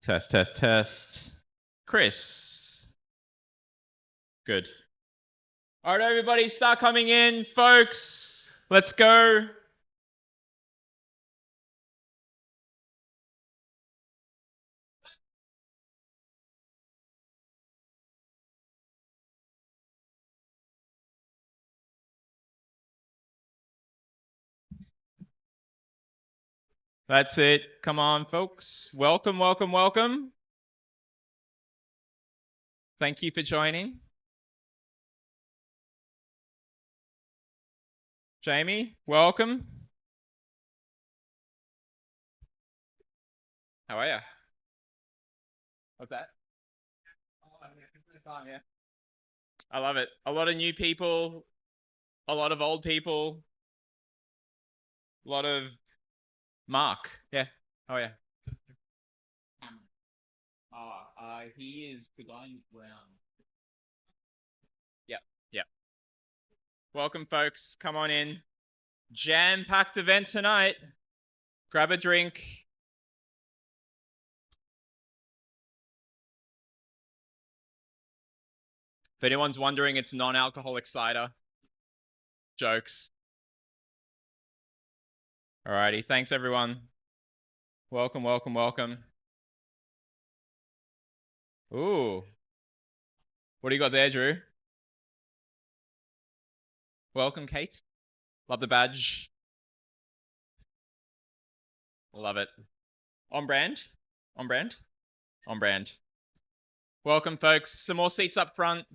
Test, test, test. Chris. Good. All right, everybody, start coming in, folks. Let's go. That's it. Come on, folks. Welcome, welcome, welcome. Thank you for joining. Jamie, welcome. How are you? What's that? Yeah. I love it. A lot of new people, a lot of old people, a lot of Mark. Yeah. Oh, yeah. He is the guy in brown. Yep, yep. Welcome, folks. Come on in. Jam-packed event tonight. Grab a drink. If anyone's wondering, it's non-alcoholic cider. Jokes. Alrighty, thanks everyone. Welcome, welcome, welcome. Ooh. What do you got there, Drew? Welcome, Kate. Love the badge. Love it. On brand? On brand? On brand. Welcome, folks. Some more seats up front.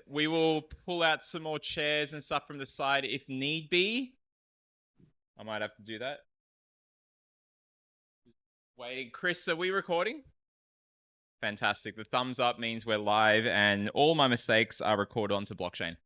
We will pull out some more chairs and stuff from the side if need be. I might have to do that. Waiting. Chris, are we recording? Fantastic. The thumbs up means we're live and all my mistakes are recorded onto blockchain.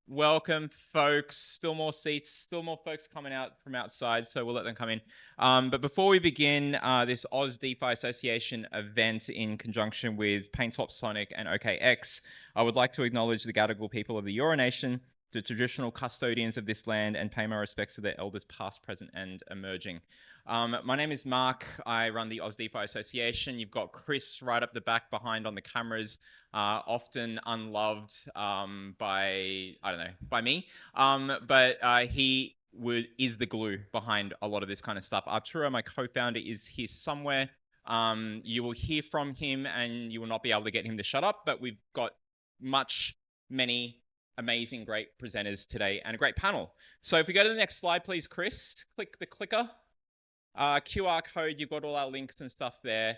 Welcome, folks. Still more seats, still more folks coming out from outside, so we'll let them come in. But before we begin this Oz DeFi Association event in conjunction with Paintop Sonic and OKX, I would like to acknowledge the Gadigal people of the Eora Nation, the traditional custodians of this land, and pay my respects to their elders past, present, and emerging. My name is Mark. I run the Oz DeFi Association. You've got Chris right up the back behind on the cameras, often unloved by, I don't know, by me. But he is the glue behind a lot of this kind of stuff. Arturo, my co-founder, is here somewhere. You will hear from him and you will not be able to get him to shut up, but we've got many amazing, great presenters today and a great panel. So if we go to the next slide, please, Chris, click the clicker. QR code, you've got all our links and stuff there.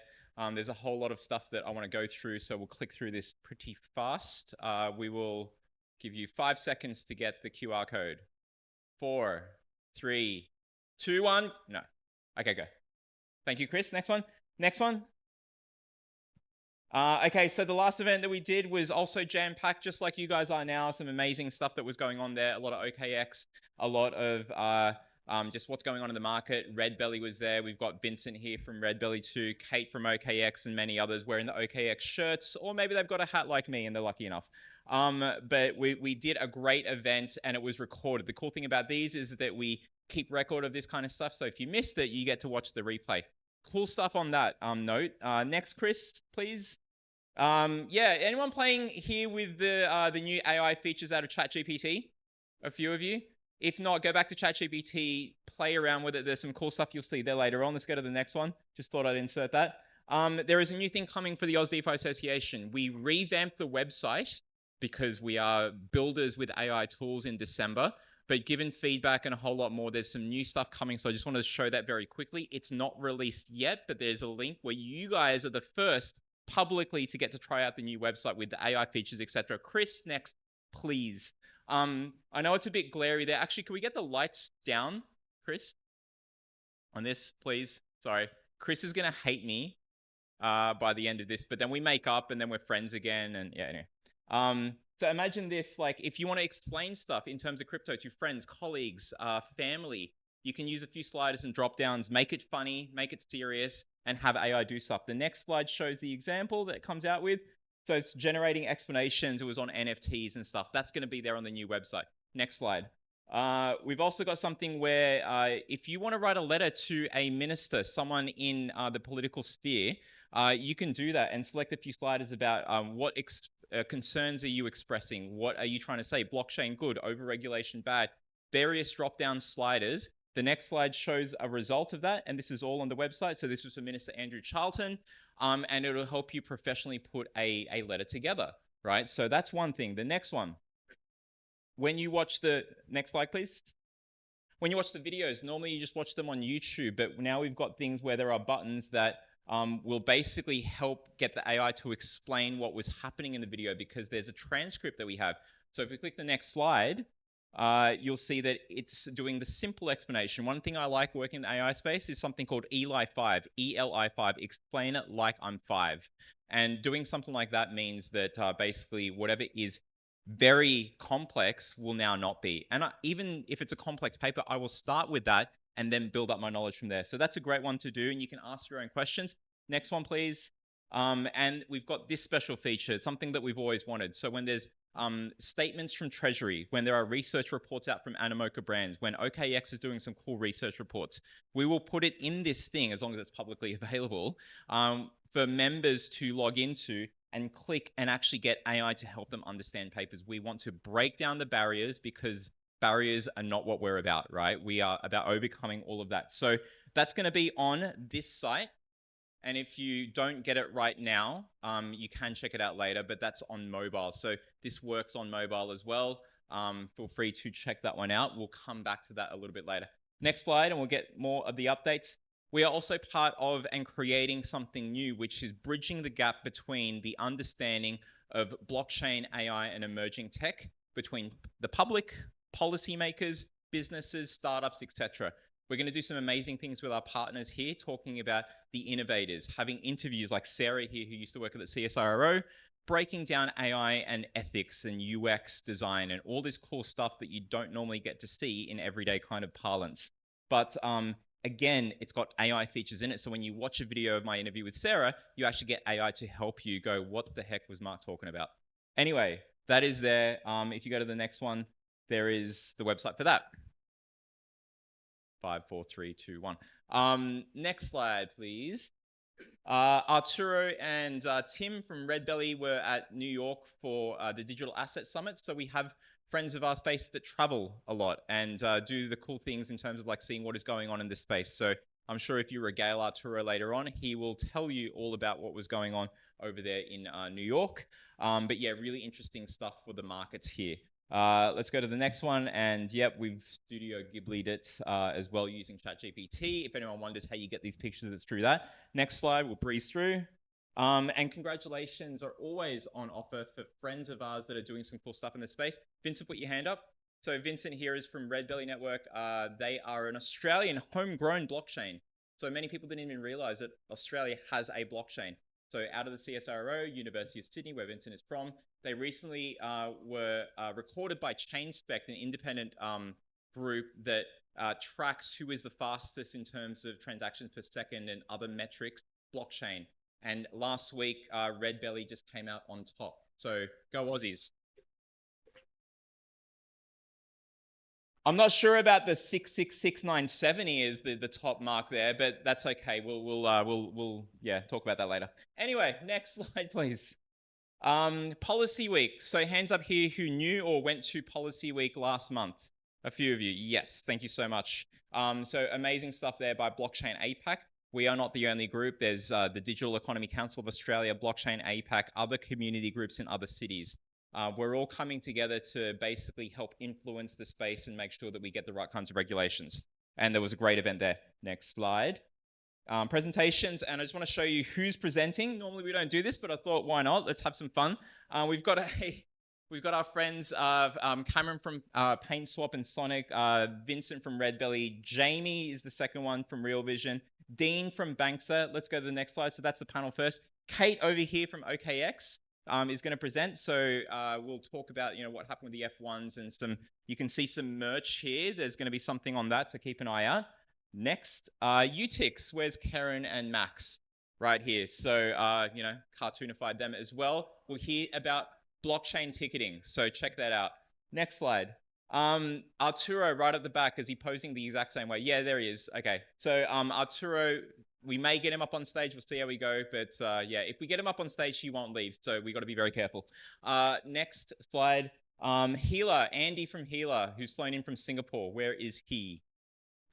There's a whole lot of stuff that I want to go through, so we'll click through this pretty fast. We will give you 5 seconds to get the QR code. 4, 3, 2, 1. No. Okay, go. Thank you, Chris. Next one. Next one. Okay, so the last event that we did was also jam-packed, just like you guys are now. Some amazing stuff that was going on there. A lot of OKX, a lot of just what's going on in the market. Red Belly was there. We've got Vincent here from Red Belly too, Kate from OKX, and many others wearing the OKX shirts, or maybe they've got a hat like me and they're lucky enough. But we did a great event and it was recorded. The cool thing about these is that we keep record of this kind of stuff. So if you missed it, you get to watch the replay. Cool stuff on that note. Next, Chris, please. Yeah, anyone playing here with the new AI features out of ChatGPT? A few of you? If not, go back to ChatGPT, play around with it. There's some cool stuff you'll see there later on. Let's go to the next one. Just thought I'd insert that. There is a new thing coming for the Oz DeFi Association. We revamped the website because we are builders with AI tools in December. But given feedback and a whole lot more, there's some new stuff coming. So I just wanted to show that very quickly. It's not released yet, but there's a link where you guys are the first publicly to get to try out the new website with the AI features, etc. Chris, next, please. I know it's a bit glary there. Actually, can we get the lights down, Chris? On this, please. Sorry. Chris is going to hate me by the end of this, but then we make up and then we're friends again. And yeah, anyway. So imagine this, like if you want to explain stuff in terms of crypto to friends, colleagues, family, you can use a few sliders and drop downs, make it funny, make it serious, and have AI do stuff. The next slide shows the example that it comes out with. So it's generating explanations. It was on NFTs and stuff. That's going to be there on the new website. Next slide. We've also got something where if you want to write a letter to a minister, someone in the political sphere, you can do that and select a few sliders about what concerns are you expressing? What are you trying to say? Blockchain good, overregulation bad, various drop-down sliders. The next slide shows a result of that, and this is all on the website. So this was for Minister Andrew Charlton, and it'll help you professionally put a letter together, right? So that's one thing. The next one, when you watch the next slide, please. When you watch the videos, normally you just watch them on YouTube, but now we've got things where there are buttons that will basically help get the AI to explain what was happening in the video because there's a transcript that we have. So if we click the next slide, you'll see that it's doing the simple explanation. One thing I like working in the AI space is something called ELI5, ELI5, explain it like I'm 5. And doing something like that means that basically whatever is very complex will now not be. And even if it's a complex paper, I will start with that and then build up my knowledge from there. So that's a great one to do, and you can ask your own questions. Next one, please. And we've got this special feature. It's something that we've always wanted. So when there's statements from Treasury, when there are research reports out from Animoca Brands, when OKX is doing some cool research reports, we will put it in this thing as long as it's publicly available for members to log into and click and actually get AI to help them understand papers. We want to break down the barriers because barriers are not what we're about, right? We are about overcoming all of that. So that's going to be on this site. And if you don't get it right now, you can check it out later, but that's on mobile. So this works on mobile as well. Feel free to check that one out. We'll come back to that a little bit later. Next slide, and we'll get more of the updates. We are also part of and creating something new, which is bridging the gap between the understanding of blockchain, AI, and emerging tech between the public, policymakers, businesses, startups, etc. We're going to do some amazing things with our partners here, talking about the innovators, having interviews like Sarah here, who used to work at the CSIRO, breaking down AI and ethics and UX design and all this cool stuff that you don't normally get to see in everyday kind of parlance. But again, it's got AI features in it. So when you watch a video of my interview with Sarah, you actually get AI to help you go, what the heck was Mark talking about? Anyway, that is there. If you go to the next one, there is the website for that. 5, 4, 3, 2, 1. Next slide, please. Arturo and Tim from Red Belly were at New York for the Digital Asset Summit. So we have friends of our space that travel a lot and do the cool things in terms of like seeing what is going on in this space. So I'm sure if you regale Arturo later on, he will tell you all about what was going on over there in New York. But yeah, really interesting stuff for the markets here. Let's go to the next one. And yep, we've Studio Ghibli'd it as well using ChatGPT. If anyone wonders how you get these pictures, it's through that. Next slide, we'll breeze through. And congratulations are always on offer for friends of ours that are doing some cool stuff in this space. Vincent, put your hand up. So Vincent here is from Red Belly Network. They are an Australian homegrown blockchain. So many people didn't even realize that Australia has a blockchain. So out of the CSIRO, University of Sydney, where Vincent is from, they recently were recorded by ChainSpect, an independent group that tracks who is the fastest in terms of transactions per second and other metrics blockchain. And last week, Red Belly just came out on top. So go Aussies. I'm not sure about the 666970 is the top mark there, but that's okay. We'll yeah, talk about that later. Anyway, next slide, please. Policy Week. So hands up here who knew or went to Policy Week last month. A few of you. Yes, thank you so much. So amazing stuff there by Blockchain APAC. We are not the only group. There's the Digital Economy Council of Australia, Blockchain APAC, other community groups in other cities. We're all coming together to basically help influence the space and make sure that we get the right kinds of regulations. And there was a great event there. Next slide. Presentations, and I just want to show you who's presenting. Normally we don't do this, but I thought, why not? Let's have some fun. We've got our friends Cameron from PaintSwap and Sonic, Vincent from Red Belly, Jamie is the second one from Real Vision, Dean from Banksa. Let's go to the next slide. So that's the panel first. Kate over here from OKX is going to present. So we'll talk about what happened with the F1s and some. You can see some merch here. There's going to be something on that, so keep an eye out. Next, UTIX. Where's Karen and Max? Right here. So cartoonified them as well. We'll hear about blockchain ticketing. So check that out. Next slide. Arturo right at the back, is he posing the exact same way? Yeah, there he is. Okay. So Arturo, we may get him up on stage. We'll see how we go. But yeah, if we get him up on stage, he won't leave. So we got to be very careful. Next slide. Healer, Andy from Healer, who's flown in from Singapore. Where is he?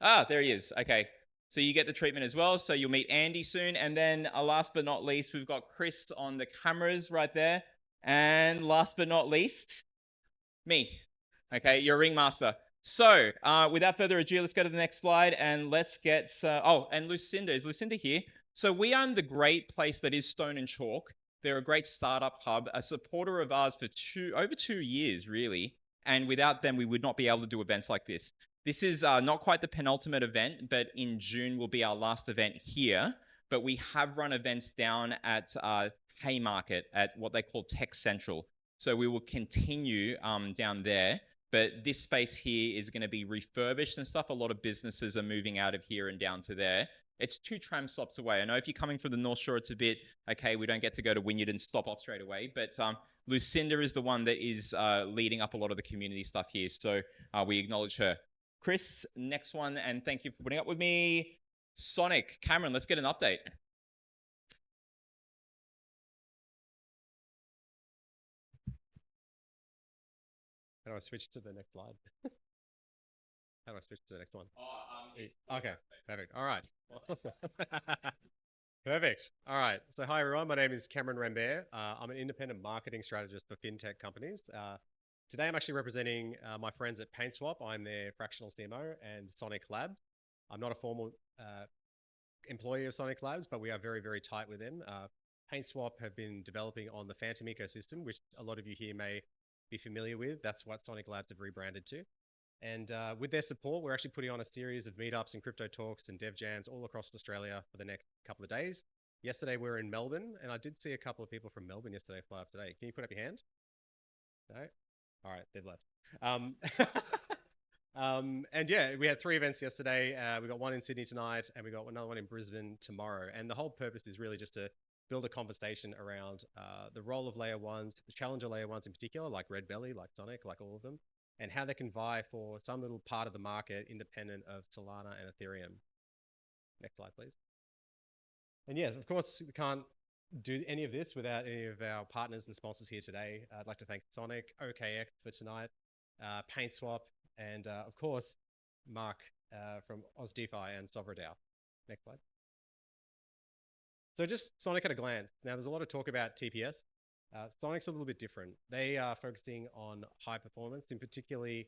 Ah, there he is. Okay. So you get the treatment as well. So you'll meet Andy soon. And then last but not least, we've got Chris on the cameras right there. And last but not least, me. Okay, you're a ringmaster. So without further ado, let's go to the next slide and let's get... oh, and Lucinda. Is Lucinda here? So we own the great place that is Stone and Chalk. They're a great startup hub, a supporter of ours for over 2 years, really. And without them, we would not be able to do events like this. This is not quite the penultimate event, but in June will be our last event here. But we have run events down at Haymarket at what they call Tech Central. So we will continue down there. But this space here is going to be refurbished and stuff. A lot of businesses are moving out of here and down to there. It's 2 tram stops away. I know if you're coming from the North Shore, it's a bit, okay, we don't get to go to Wynyard and stop off straight away. But Lucinda is the one that is leading up a lot of the community stuff here. So we acknowledge her. Chris, next one. And thank you for putting up with me. Sonic, Cameron, let's get an update. How do I switch to the next slide? How do I switch to the next one? Okay, perfect. All right. Perfect. All right. So hi, everyone. My name is Cameron Rambert. I'm an independent marketing strategist for fintech companies. Today, I'm actually representing my friends at PaintSwap. I'm their fractional CMO and Sonic Labs. I'm not a formal employee of Sonic Labs, but we are very, very tight with them. PaintSwap have been developing on the Phantom ecosystem, which a lot of you here may be familiar with. That's what Sonic Labs have rebranded to. And with their support, we're actually putting on a series of meetups and crypto talks and dev jams all across Australia for the next couple of days. Yesterday, we were in Melbourne, and I did see a couple of people from Melbourne yesterday fly up today. Can you put up your hand? No? All right, they've left. And yeah, we had 3 events yesterday. We got one in Sydney tonight, and we got another one in Brisbane tomorrow. And the whole purpose is really just to build a conversation around the role of layer ones, the challenger layer ones in particular, like Red Belly, like Sonic, like all of them, and how they can vie for some little part of the market independent of Solana and Ethereum. Next slide, please. And yes, of course, we can't do any of this without any of our partners and sponsors here today. I'd like to thank Sonic, OKX for tonight, PaintSwap, and of course, Mark from OzDeFi and SovraDAO. Next slide. So just Sonic at a glance. Now, there's a lot of talk about TPS. Sonic's a little bit different. They are focusing on high performance, in particularly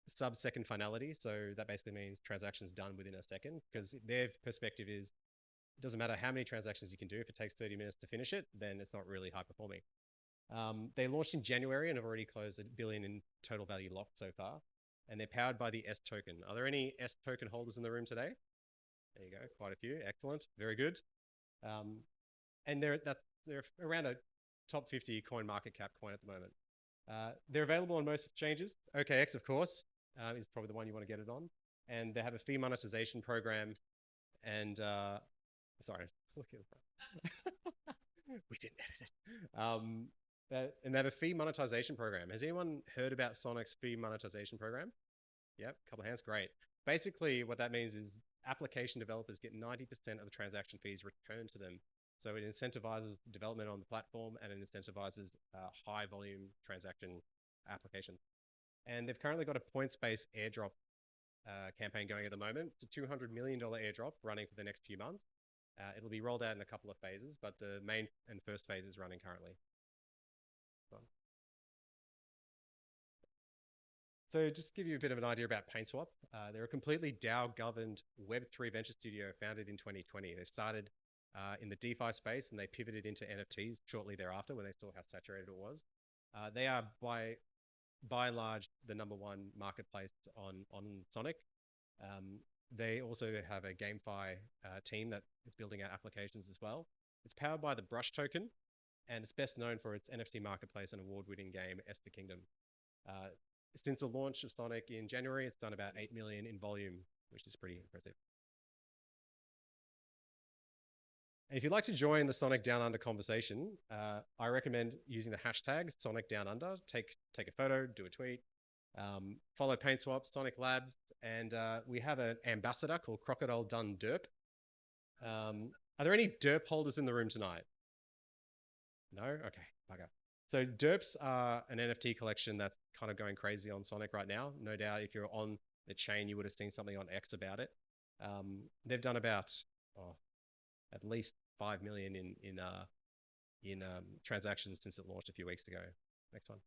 sub-second finality. So that basically means transactions done within a second, because their perspective is it doesn't matter how many transactions you can do. If it takes 30 minutes to finish it, then it's not really high performing. They launched in January and have already closed $1 billion in total value locked so far. And they're powered by the S token. Are there any S token holders in the room today? There you go, quite a few. Excellent, very good. And they're around a top 50 coin market cap coin at the moment. They're available on most exchanges. OKX, of course, is probably the one you want to get it on. And they have a fee monetization program. And sorry, look at that. We didn't edit it. And they have a fee monetization program. Has anyone heard about Sonic's fee monetization program? Yep, couple of hands, great. Basically, what that means is application developers get 90% of the transaction fees returned to them. So it incentivizes development on the platform and it incentivizes high volume transaction application. And they've currently got a points-based airdrop campaign going at the moment. It's a $200 million airdrop running for the next few months. It'll be rolled out in a couple of phases, but the main and first phase is running currently. So just to give you a bit of an idea about PaintSwap, they're a completely DAO-governed Web3 venture studio founded in 2020. They started in the DeFi space and they pivoted into NFTs shortly thereafter when they saw how saturated it was. They are by and large the #1 marketplace on Sonic. They also have a GameFi team that is building out applications as well. It's powered by the Brush token, and it's best known for its NFT marketplace and award-winning game, Esper Kingdom. Since the launch of Sonic in January, it's done about 8 million in volume, which is pretty impressive. If you'd like to join the Sonic Down Under conversation, I recommend using the hashtag Sonic Down Under. Take a photo, do a tweet, follow PaintSwap, Sonic Labs, and we have an ambassador called Crocodile Dun Derp. Are there any derp holders in the room tonight? No? Okay, bugger. So derps are an NFT collection that's kind of going crazy on Sonic right now. No doubt if you're on the chain, you would have seen something on X about it. They've done about at least 5 million in transactions since it launched a few weeks ago. Next one.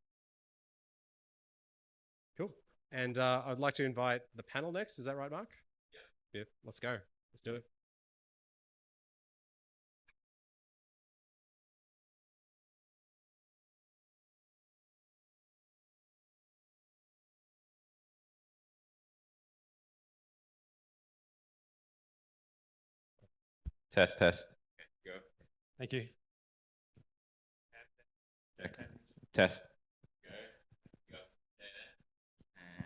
Cool. And I'd like to invite the panel next. Is that right, Mark? Yeah. Let's go. Let's do it. Test. Go. Thank you. Check. Test. Go.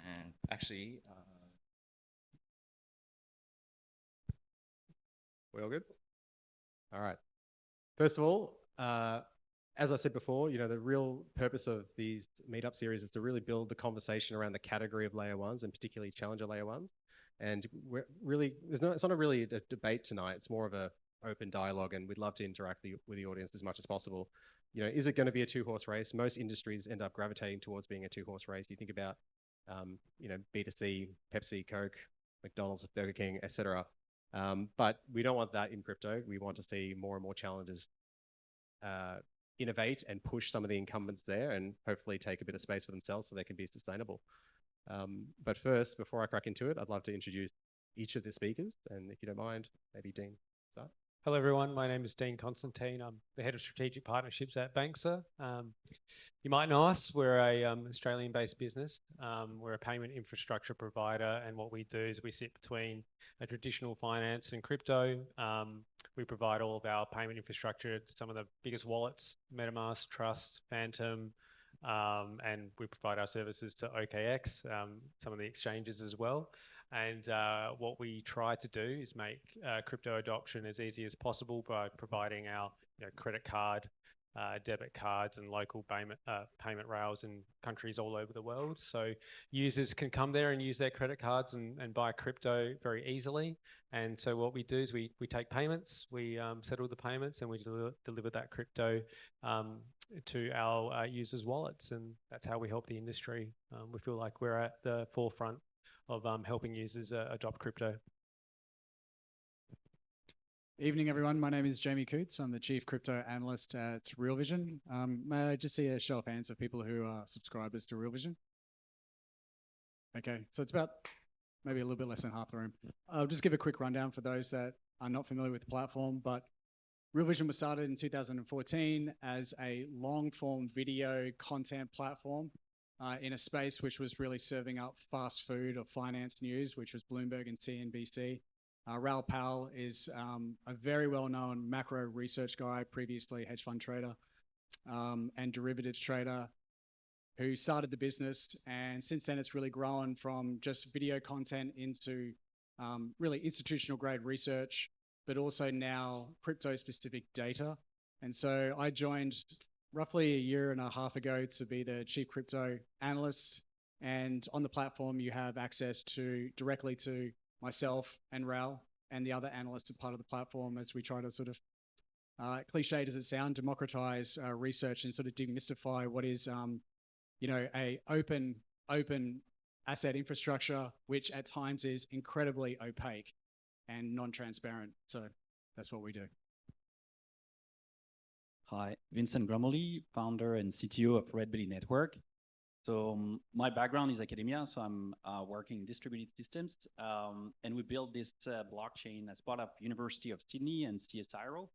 And actually, We all good? All right. First of all, as I said before, the real purpose of these meetup series is to really build the conversation around the category of layer ones and particularly challenger layer ones. And it's not really a debate tonight. It's more of a open dialogue, and we'd love to interact with the audience as much as possible. Is it going to be a two-horse race? Most industries end up gravitating towards being a two-horse race. You think about, B2C, Pepsi, Coke, McDonald's, Burger King, etc. But we don't want that in crypto. We want to see more and more challengers innovate and push some of the incumbents there and hopefully take a bit of space for themselves so they can be sustainable. But first, before I crack into it, I'd love to introduce each of the speakers. And if you don't mind, maybe Dean, start. Hello, everyone. My name is Dean Constantine. I'm the head of strategic partnerships at Banksa. You might know us. We're a Australian-based business. We're a payment infrastructure provider, and what we do is we sit between a traditional finance and crypto. We provide all of our payment infrastructure to some of the biggest wallets, MetaMask, Trust, Phantom, and we provide our services to OKX, some of the exchanges as well. And what we try to do is make crypto adoption as easy as possible by providing our credit card, debit cards, and local payment rails in countries all over the world. So users can come there and use their credit cards and buy crypto very easily. And so what we do is we take payments, we settle the payments, and we deliver that crypto to our users' wallets. And that's how we help the industry. We feel like we're at the forefront of helping users adopt crypto. Evening, everyone. My name is Jamie Coots. I'm the Chief Crypto Analyst at Real Vision. May I just see a show of hands of people who are subscribers to Real Vision? Okay, so it's about maybe a little bit less than half the room. I'll just give a quick rundown for those that are not familiar with the platform, but Real Vision was started in 2014 as a long-form video content platform in a space which was really serving up fast food or finance news, which was Bloomberg and CNBC. Raoul Pal is a very well-known macro research guy, previously hedge fund trader and derivatives trader, who started the business. And since then, it's really grown from just video content into really institutional grade research, but also now crypto-specific data. And so I joined roughly a year and a half ago to be the Chief Crypto Analyst. And on the platform, you have access directly to myself and Raoul and the other analysts are part of the platform as we try to sort of, cliched as it sounds, democratize research and sort of demystify what is, a open asset infrastructure, which at times is incredibly opaque and non-transparent. So that's what we do. Hi, Vincent Grumley, founder and CTO of Red Belly Network. So my background is academia, so I'm working in distributed systems, and we built this blockchain as part of University of Sydney and CSIRO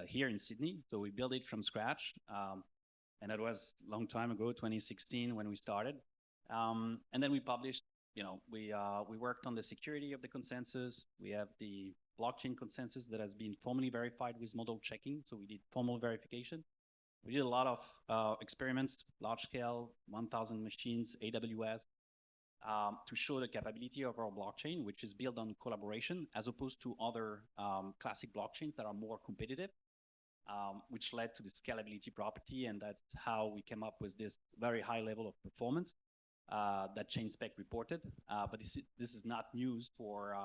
here in Sydney. So we built it from scratch, and that was a long time ago, 2016 when we started. And then we published, we worked on the security of the consensus. We have the blockchain consensus that has been formally verified with model checking. So we did formal verification. We did a lot of experiments, large scale, 1,000 machines, AWS. to show the capability of our blockchain, which is built on collaboration, as opposed to other classic blockchains that are more competitive, which led to the scalability property. And that's how we came up with this very high level of performance that ChainSpec reported. But this is not news for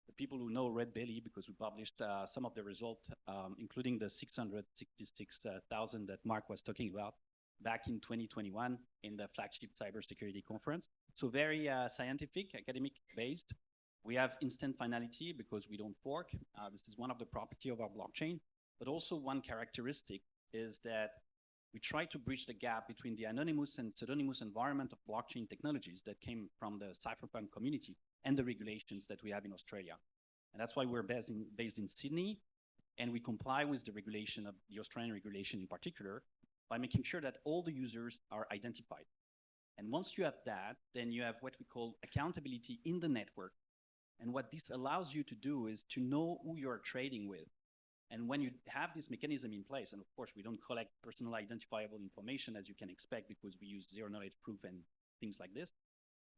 the people who know Red Belly, because we published some of the results, including the 666,000 that Mark was talking about back in 2021 in the flagship cybersecurity conference. So very scientific, academic based. We have instant finality because we don't fork. This is one of the property of our blockchain. But also one characteristic is that we try to bridge the gap between the anonymous and pseudonymous environment of blockchain technologies that came from the cypherpunk community and the regulations that we have in Australia. And that's why we're based in Sydney, and we comply with the regulation of the Australian regulation in particular by making sure that all the users are identified. And once you have that, then you have what we call accountability in the network. And what this allows you to do is to know who you're trading with. And when you have this mechanism in place, and of course, we don't collect personal identifiable information, as you can expect, because we use zero knowledge proof and things like this.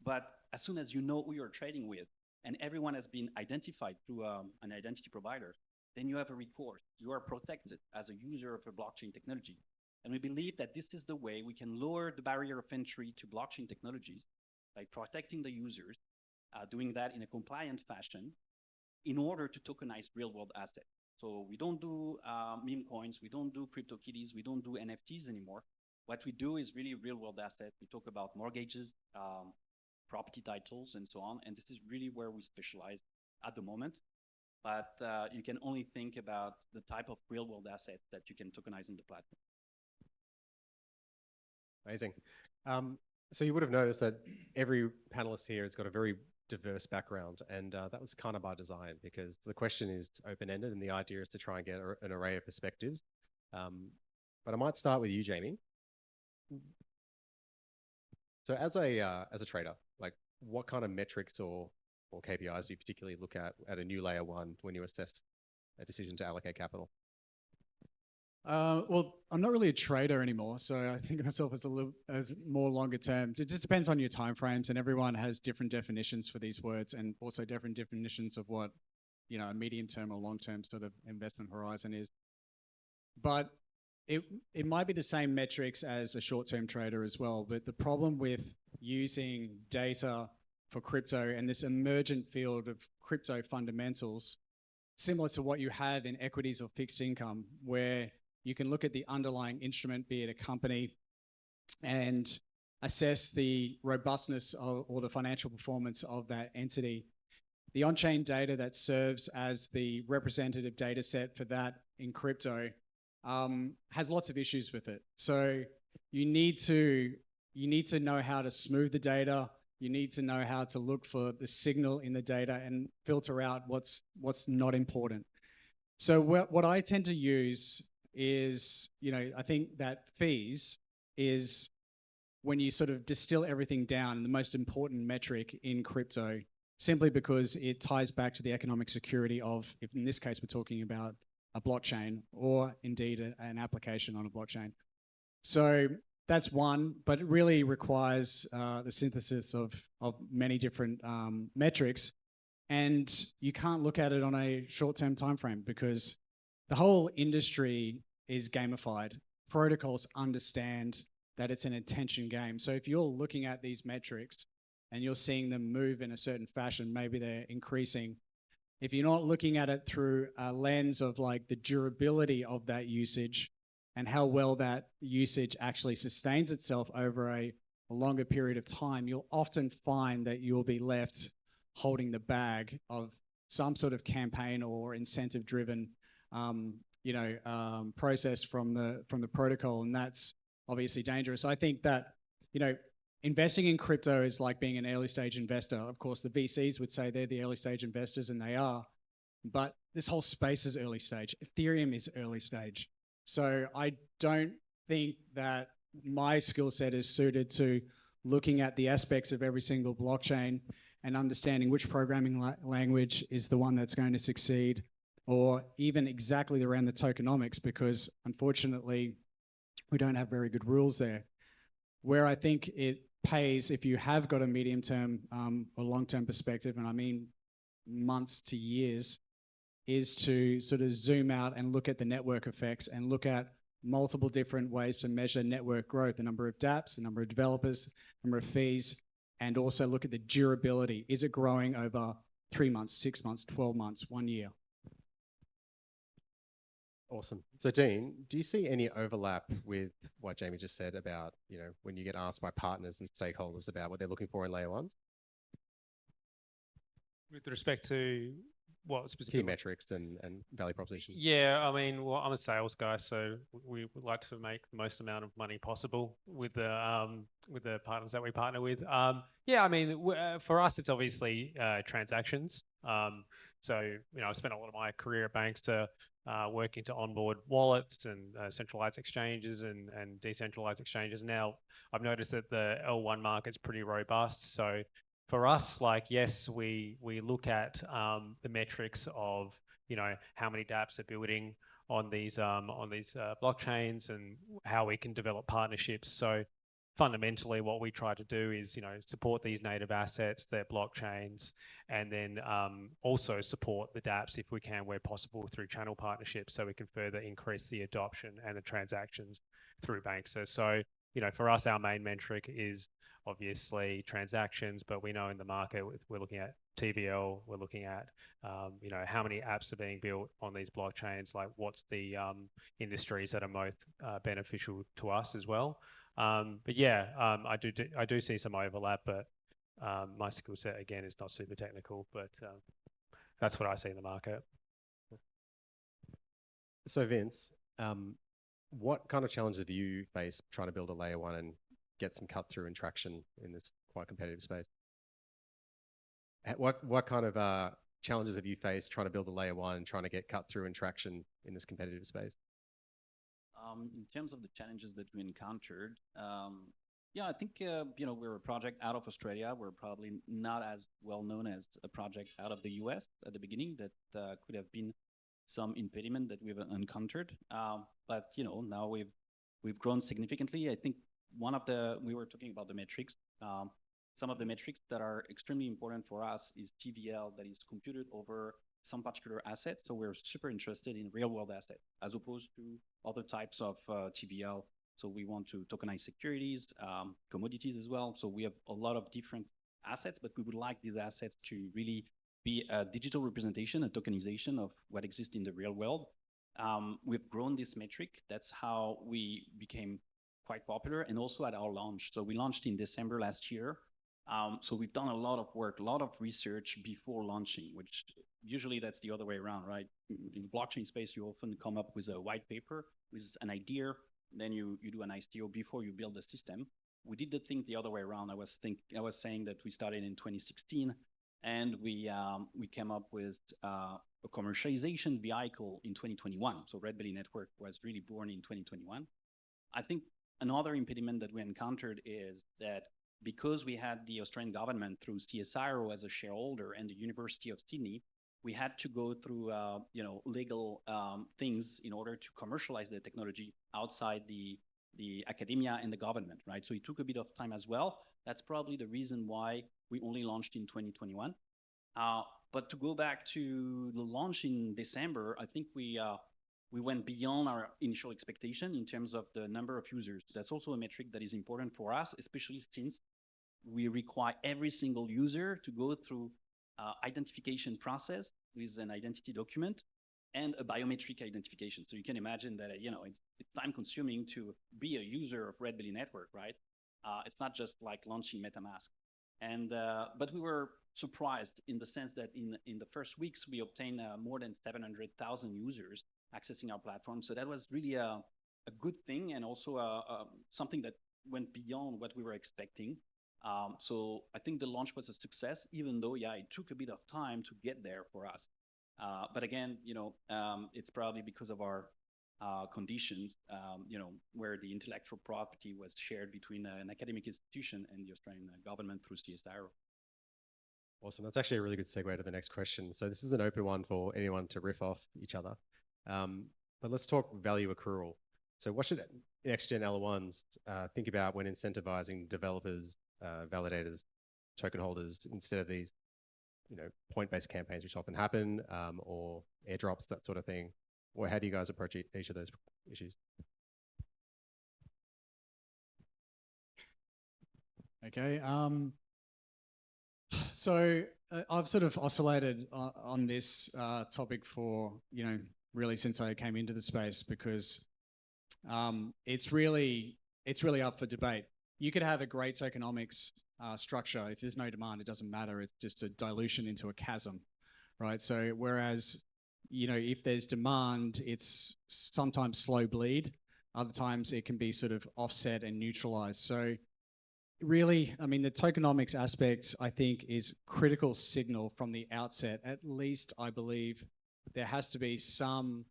But as soon as you know who you're trading with, and everyone has been identified through an identity provider, then you have a recourse. You are protected as a user of a blockchain technology. And we believe that this is the way we can lower the barrier of entry to blockchain technologies by protecting the users, doing that in a compliant fashion in order to tokenize real-world assets. So we don't do meme coins, we don't do CryptoKitties, we don't do NFTs anymore. What we do is really real-world assets. We talk about mortgages, property titles, and so on. And this is really where we specialize at the moment. But you can only think about the type of real-world assets that you can tokenize in the platform. Amazing. So you would have noticed that every panelist here has got a very diverse background, and that was kind of by design, because the question is open-ended and the idea is to try and get an array of perspectives. But I might start with you, Jamie. So as a trader, like, what kind of metrics or KPIs do you particularly look at a new layer one when you assess a decision to allocate capital? Well, I'm not really a trader anymore, so I think of myself as more longer term. It just depends on your timeframes, and everyone has different definitions for these words, and also different definitions of what, you know, a medium term or long term sort of investment horizon is. But it might be the same metrics as a short term trader as well. But the problem with using data for crypto and this emergent field of crypto fundamentals, similar to what you have in equities or fixed income, where you can look at the underlying instrument, be it a company, and assess the robustness or the financial performance of that entity. The on-chain data that serves as the representative data set for that in crypto has lots of issues with it. So you need to know how to smooth the data. You need to know how to look for the signal in the data and filter out what's not important. So what I tend to use is, you know, I think that fees is when you sort of distill everything down, the most important metric in crypto, simply because it ties back to the economic security of, if in this case we're talking about a blockchain, or indeed an application on a blockchain. So that's one, but it really requires the synthesis of many different metrics. And you can't look at it on a short-term time frame, because the whole industry is gamified. Protocols understand that it's an attention game. So if you're looking at these metrics and you're seeing them move in a certain fashion, maybe they're increasing. If you're not looking at it through a lens of like the durability of that usage and how well that usage actually sustains itself over a longer period of time, you'll often find that you'll be left holding the bag of some sort of campaign or incentive-driven, process from the protocol, and that's obviously dangerous. I think that, you know, investing in crypto is like being an early-stage investor. Of course, the VCs would say they're the early-stage investors, and they are, but this whole space is early stage. Ethereum is early stage. So I don't think that my skill set is suited to looking at the aspects of every single blockchain and understanding which programming language is the one that's going to succeed, or even exactly around the tokenomics, because unfortunately we don't have very good rules there. Where I think it pays if you have got a medium-term or long-term perspective, and I mean months to years, is to sort of zoom out and look at the network effects and look at multiple different ways to measure network growth, the number of dApps, the number of developers, number of fees, and also look at the durability. Is it growing over 3 months, 6 months, 12 months, 1 year? Awesome. So Dean, do you see any overlap with what Jamie just said about, when you get asked by partners and stakeholders about what they're looking for in layer ones? With respect to what specific key metrics and value proposition? Yeah, I mean, well, I'm a sales guy, so we would like to make the most amount of money possible with the partners that we partner with. Yeah, I mean, for us, it's obviously transactions. So I've spent a lot of my career at banks working to onboard wallets and centralized exchanges and decentralized exchanges. Now, I've noticed that the L1 market's pretty robust. So for us, yes, we look at the metrics of how many dApps are building on these blockchains and how we can develop partnerships. So fundamentally, what we try to do is support these native assets, their blockchains, and then also support the dApps if we can, where possible, through channel partnerships, so we can further increase the adoption and the transactions through Bankster. So for us, our main metric is obviously transactions, but we know in the market we're looking at TVL, we're looking at how many apps are being built on these blockchains, what's the industries that are most beneficial to us as well. But yeah, I do see some overlap, but my skill set again is not super technical, but that's what I see in the market. So Vince, what kind of challenges have you faced trying to build a layer one and get some cut through and traction in this quite competitive space? What kind of challenges have you faced trying to build a layer one and trying to get cut through and traction in this competitive space? In terms of the challenges that we encountered, yeah, I think we're a project out of Australia. We're probably not as well known as a project out of the US at the beginning. That could have been some impediment that we've encountered. But now we've grown significantly. I think we were talking about the metrics. Some of the metrics that are extremely important for us is TVL, that is computed over some particular assets. So we're super interested in real world assets as opposed to other types of TVL. So we want to tokenize securities, commodities as well. So we have a lot of different assets, but we would like these assets to really be a digital representation, a tokenization of what exists in the real world. We've grown this metric. That's how we became quite popular, and also at our launch. So we launched in December last year. So we've done a lot of work, a lot of research before launching, which usually that's the other way around, right? In the blockchain space, you often come up with a white paper with an idea, then you do an ICO before you build the system. We did the thing the other way around. I was saying that we started in 2016, and we came up with a commercialization vehicle in 2021. So Red Belly Network was really born in 2021. I think another impediment that we encountered is that because we had the Australian government through CSIRO as a shareholder and the University of Sydney, we had to go through legal things in order to commercialize the technology outside the academia and the government, right? So it took a bit of time as well. That's probably the reason why we only launched in 2021. But to go back to the launch in December, I think we went beyond our initial expectation in terms of the number of users. That's also a metric that is important for us, especially since we require every single user to go through identification process with an identity document and a biometric identification. So you can imagine that it's time consuming to be a user of Red Belly Network, right? It's not just like launching MetaMask. And but we were surprised in the sense that in the first weeks we obtained more than 700,000 users accessing our platform. So that was really a good thing, and also something that went beyond what we were expecting. So I think the launch was a success, even though, yeah, it took a bit of time to get there for us. But again, it's probably because of our conditions, where the intellectual property was shared between an academic institution and the Australian government through CSIRO. Awesome. That's actually a really good segue to the next question. So this is an open one for anyone to riff off each other. But let's talk value accrual. So what should next-gen L1s think about when incentivizing developers validators, token holders, instead of these, point-based campaigns which often happen, or airdrops, that sort of thing? Or how do you guys approach each of those issues? Okay. So I've sort of oscillated on this topic for, really since I came into the space, because it's really up for debate. You could have a great tokenomics structure. If there's no demand, it doesn't matter. It's just a dilution into a chasm, right? So whereas, if there's demand, it's sometimes slow bleed. Other times it can be sort of offset and neutralized. So really, I mean, the tokenomics aspect, I think, is critical signal from the outset. At least I believe there has to be some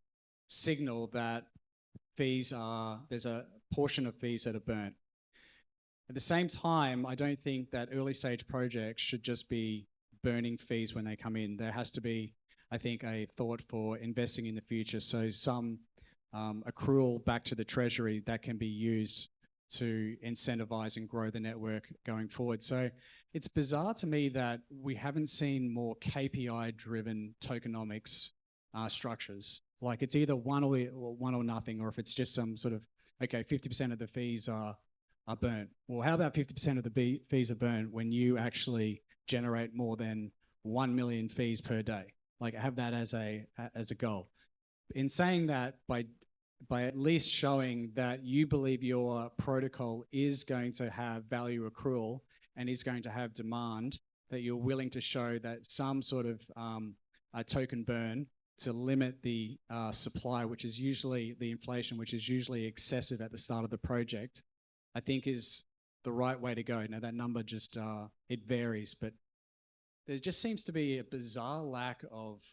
signal that there's a portion of fees that are burnt. At the same time, I don't think that early stage projects should just be burning fees when they come in. There has to be, I think, a thought for investing in the future. So some accrual back to the treasury that can be used to incentivize and grow the network going forward. So it's bizarre to me that we haven't seen more KPI-driven tokenomics structures. Like it's either one or nothing, or if it's just some sort of, okay, 50% of the fees are burnt. Well, how about 50% of the fees are burnt when you actually generate more than 1 million fees per day? Like have that as a goal. In saying that, by at least showing that you believe your protocol is going to have value accrual and is going to have demand, that you're willing to show that some sort of a token burn to limit the supply, which is usually the inflation, which is usually excessive at the start of the project, I think is the right way to go. Now that number just, it varies, but there just seems to be a bizarre lack of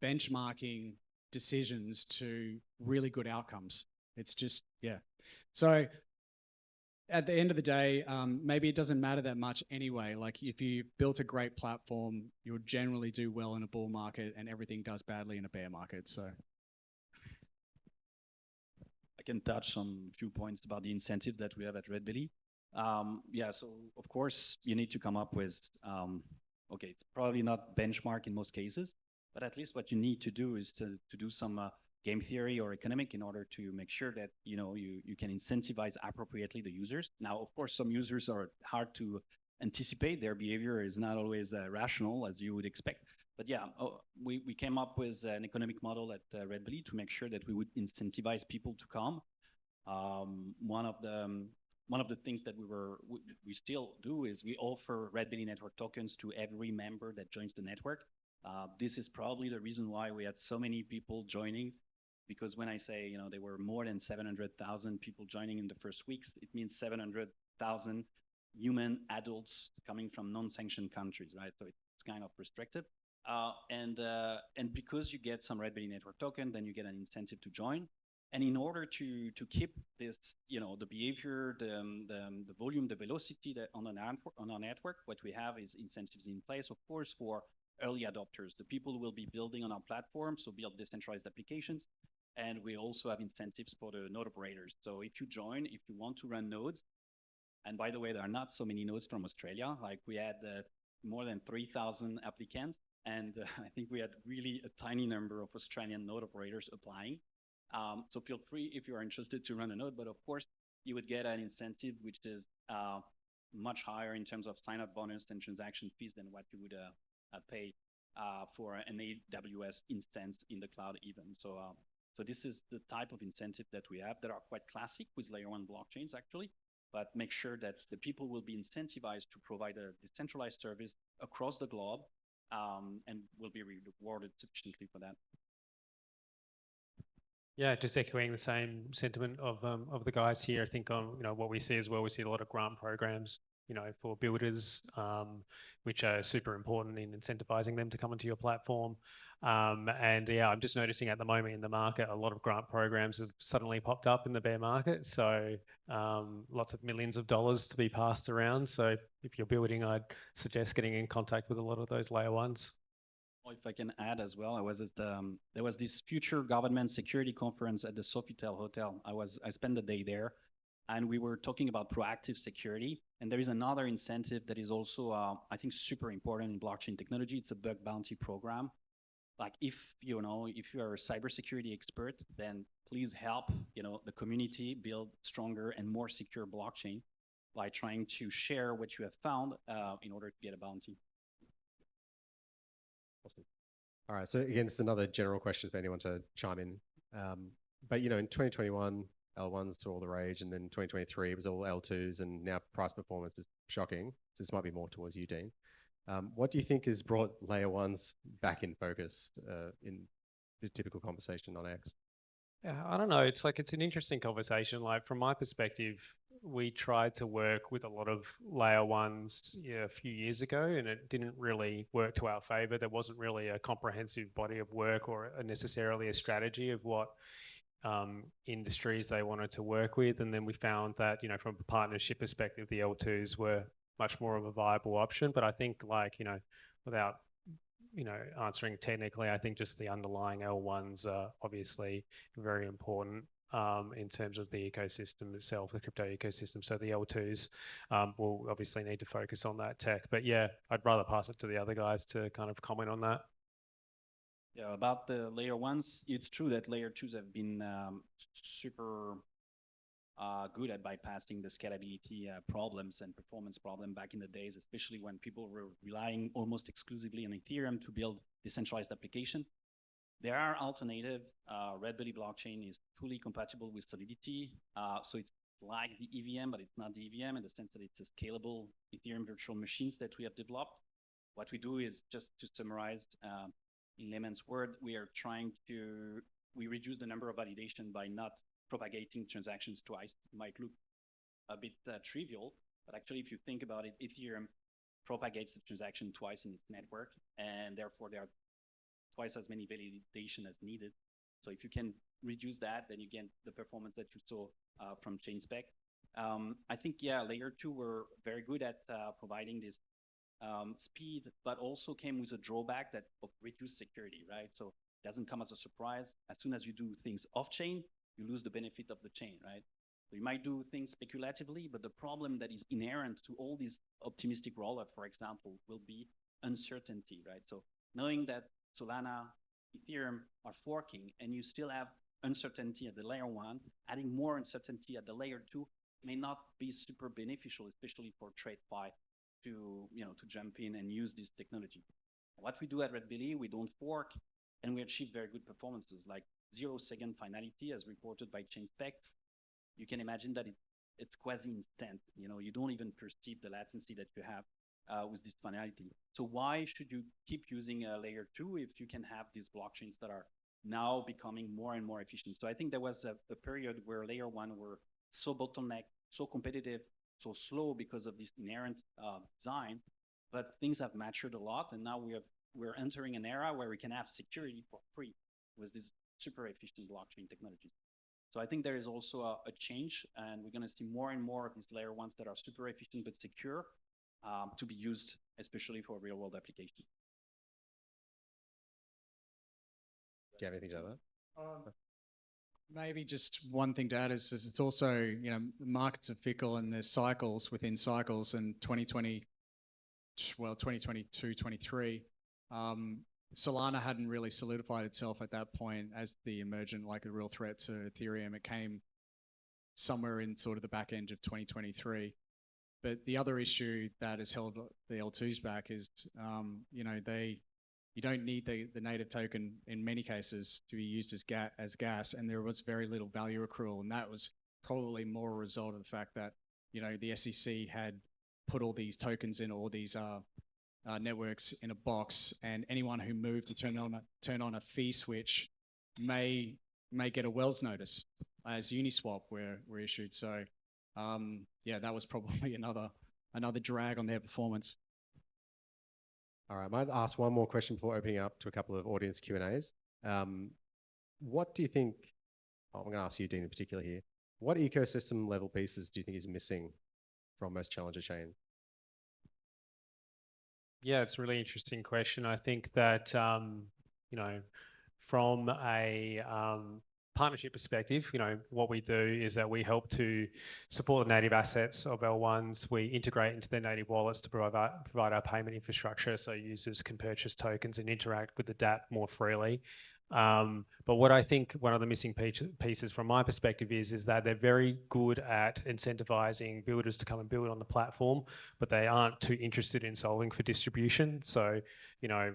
benchmarking decisions to really good outcomes. It's just, yeah. So at the end of the day, maybe it doesn't matter that much anyway. Like if you built a great platform, you'll generally do well in a bull market and everything does badly in a bear market. So I can touch on a few points about the incentive that we have at Red Belly. Yeah, so of course you need to come up with, okay, it's probably not benchmark in most cases, but at least what you need to do is to do some game theory or economic in order to make sure that you can incentivize appropriately the users. Now, of course, some users are hard to anticipate. Their behavior is not always rational as you would expect. But yeah, we came up with an economic model at Red Belly to make sure that we would incentivize people to come. One of the things that we still do is we offer Red Belly network tokens to every member that joins the network. This is probably the reason why we had so many people joining, because when I say, there were more than 700,000 people joining in the first weeks, it means 700,000 human adults coming from non-sanctioned countries, right? So it's kind of restricted. And because you get some Red Belly network token, then you get an incentive to join. And in order to keep this, the behavior, the volume, the velocity that on our network, what we have is incentives in place, of course, for early adopters, the people who will be building on our platform, so build decentralized applications. And we also have incentives for the node operators. So if you join, if you want to run nodes, and by the way, there are not so many nodes from Australia, like we had more than 3,000 applicants, and I think we had really a tiny number of Australian node operators applying. So feel free if you are interested to run a node, but of course you would get an incentive which is much higher in terms of sign-up bonus and transaction fees than what you would pay for an AWS instance in the cloud even. So this is the type of incentive that we have that are quite classic with layer 1 blockchains actually, but make sure that the people will be incentivized to provide a decentralized service across the globe and will be rewarded sufficiently for that. Yeah, just echoing the same sentiment of the guys here. I think what we see as well, we see a lot of grant programs, for builders, which are super important in incentivizing them to come onto your platform. And yeah, I'm just noticing at the moment in the market, a lot of grant programs have suddenly popped up in the bear market. So lots of millions of dollars to be passed around. So if you're building, I'd suggest getting in contact with a lot of those layer ones. If I can add as well, there was this future government security conference at the Sofitel Hotel. I spent the day there. and we were talking about proactive security. And there is another incentive that is also, I think, super important in blockchain technology. It's a bug bounty program. Like if you are a cybersecurity expert, then please help the community build stronger and more secure blockchain by trying to share what you have found in order to get a bounty. Awesome. All right. So again, it's another general question for anyone to chime in. But in 2021, L1s were all the rage, and then 2023 it was all L2s, and now price performance is shocking. So this might be more towards you, Dean. What do you think has brought layer ones back in focus in the typical conversation on X? Yeah, I don't know. It's an interesting conversation. Like from my perspective, we tried to work with a lot of layer ones a few years ago, and it didn't really work to our favor. There wasn't really a comprehensive body of work or necessarily a strategy of what industries they wanted to work with. And then we found that, from a partnership perspective, the L2s were much more of a viable option. But I think without answering technically, I think just the underlying L1s are obviously very important in terms of the ecosystem itself, the crypto ecosystem. So the L2s will obviously need to focus on that tech. But yeah, I'd rather pass it to the other guys to kind of comment on that. Yeah, about the layer ones, it's true that layer twos have been super good at bypassing the scalability problems and performance problem back in the days, especially when people were relying almost exclusively on Ethereum to build decentralized application. There are alternative. Red Belly blockchain is fully compatible with Solidity. So it's like the EVM, but it's not the EVM in the sense that it's a scalable Ethereum virtual machines that we have developed. What we do is, just to summarize in layman's word, we reduce the number of validation by not propagating transactions twice. It might look a bit trivial, but actually if you think about it, Ethereum propagates the transaction twice in its network, and therefore there are twice as many validation as needed. So if you can reduce that, then you get the performance that you saw from ChainSpec. I think, yeah, layer 2 were very good at providing this speed, but also came with a drawback that of reduced security, right? So it doesn't come as a surprise. As soon as you do things off-chain, you lose the benefit of the chain, right? So you might do things speculatively, but the problem that is inherent to all these optimistic rollup, for example, will be uncertainty, right? So knowing that Solana, Ethereum are forking, and you still have uncertainty at the layer 1, adding more uncertainty at the layer 2 may not be super beneficial, especially for TradeFi to jump in and use this technology. What we do at Red Belly, we don't fork, and we achieve very good performances like 0-second finality as reported by ChainSpec. You can imagine that it's quasi-instant. You don't even perceive the latency that you have with this finality. So why should you keep using a layer 2 if you can have these blockchains that are now becoming more and more efficient? So I think there was a period where layer 1 were so bottleneck, so competitive, so slow because of this inherent design, but things have matured a lot, and now we're entering an era where we can have security for free with this super efficient blockchain technologies. So I think there is also a change, and we're going to see more and more of these layer 1s that are super efficient but secure to be used, especially for real world applications. Do you have anything to add? Maybe just one thing to add is it's also, the markets are fickle and there's cycles within cycles, and 2022, 23, Solana hadn't really solidified itself at that point as the emergent, like a real threat to Ethereum. It came somewhere in sort of the back end of 2023. But the other issue that has held the L2s back is, you don't need the native token in many cases to be used as gas, and there was very little value accrual, and that was probably more a result of the fact that the SEC had put all these tokens in all these networks in a box, and anyone who moved to turn on a fee switch may get a Wells notice as Uniswap were issued. So yeah, that was probably another drag on their performance. All right, I might ask one more question before opening up to a couple of audience Q&As. What do you think, I'm going to ask you, Dean, in particular here, what ecosystem level pieces do you think is missing from most challenger chains? Yeah, it's a really interesting question. I think that, from a partnership perspective, what we do is that we help to support the native assets of L1s. We integrate into their native wallets to provide our payment infrastructure so users can purchase tokens and interact with the DApp more freely. But what I think one of the missing pieces from my perspective is that they're very good at incentivizing builders to come and build on the platform, but they aren't too interested in solving for distribution. So,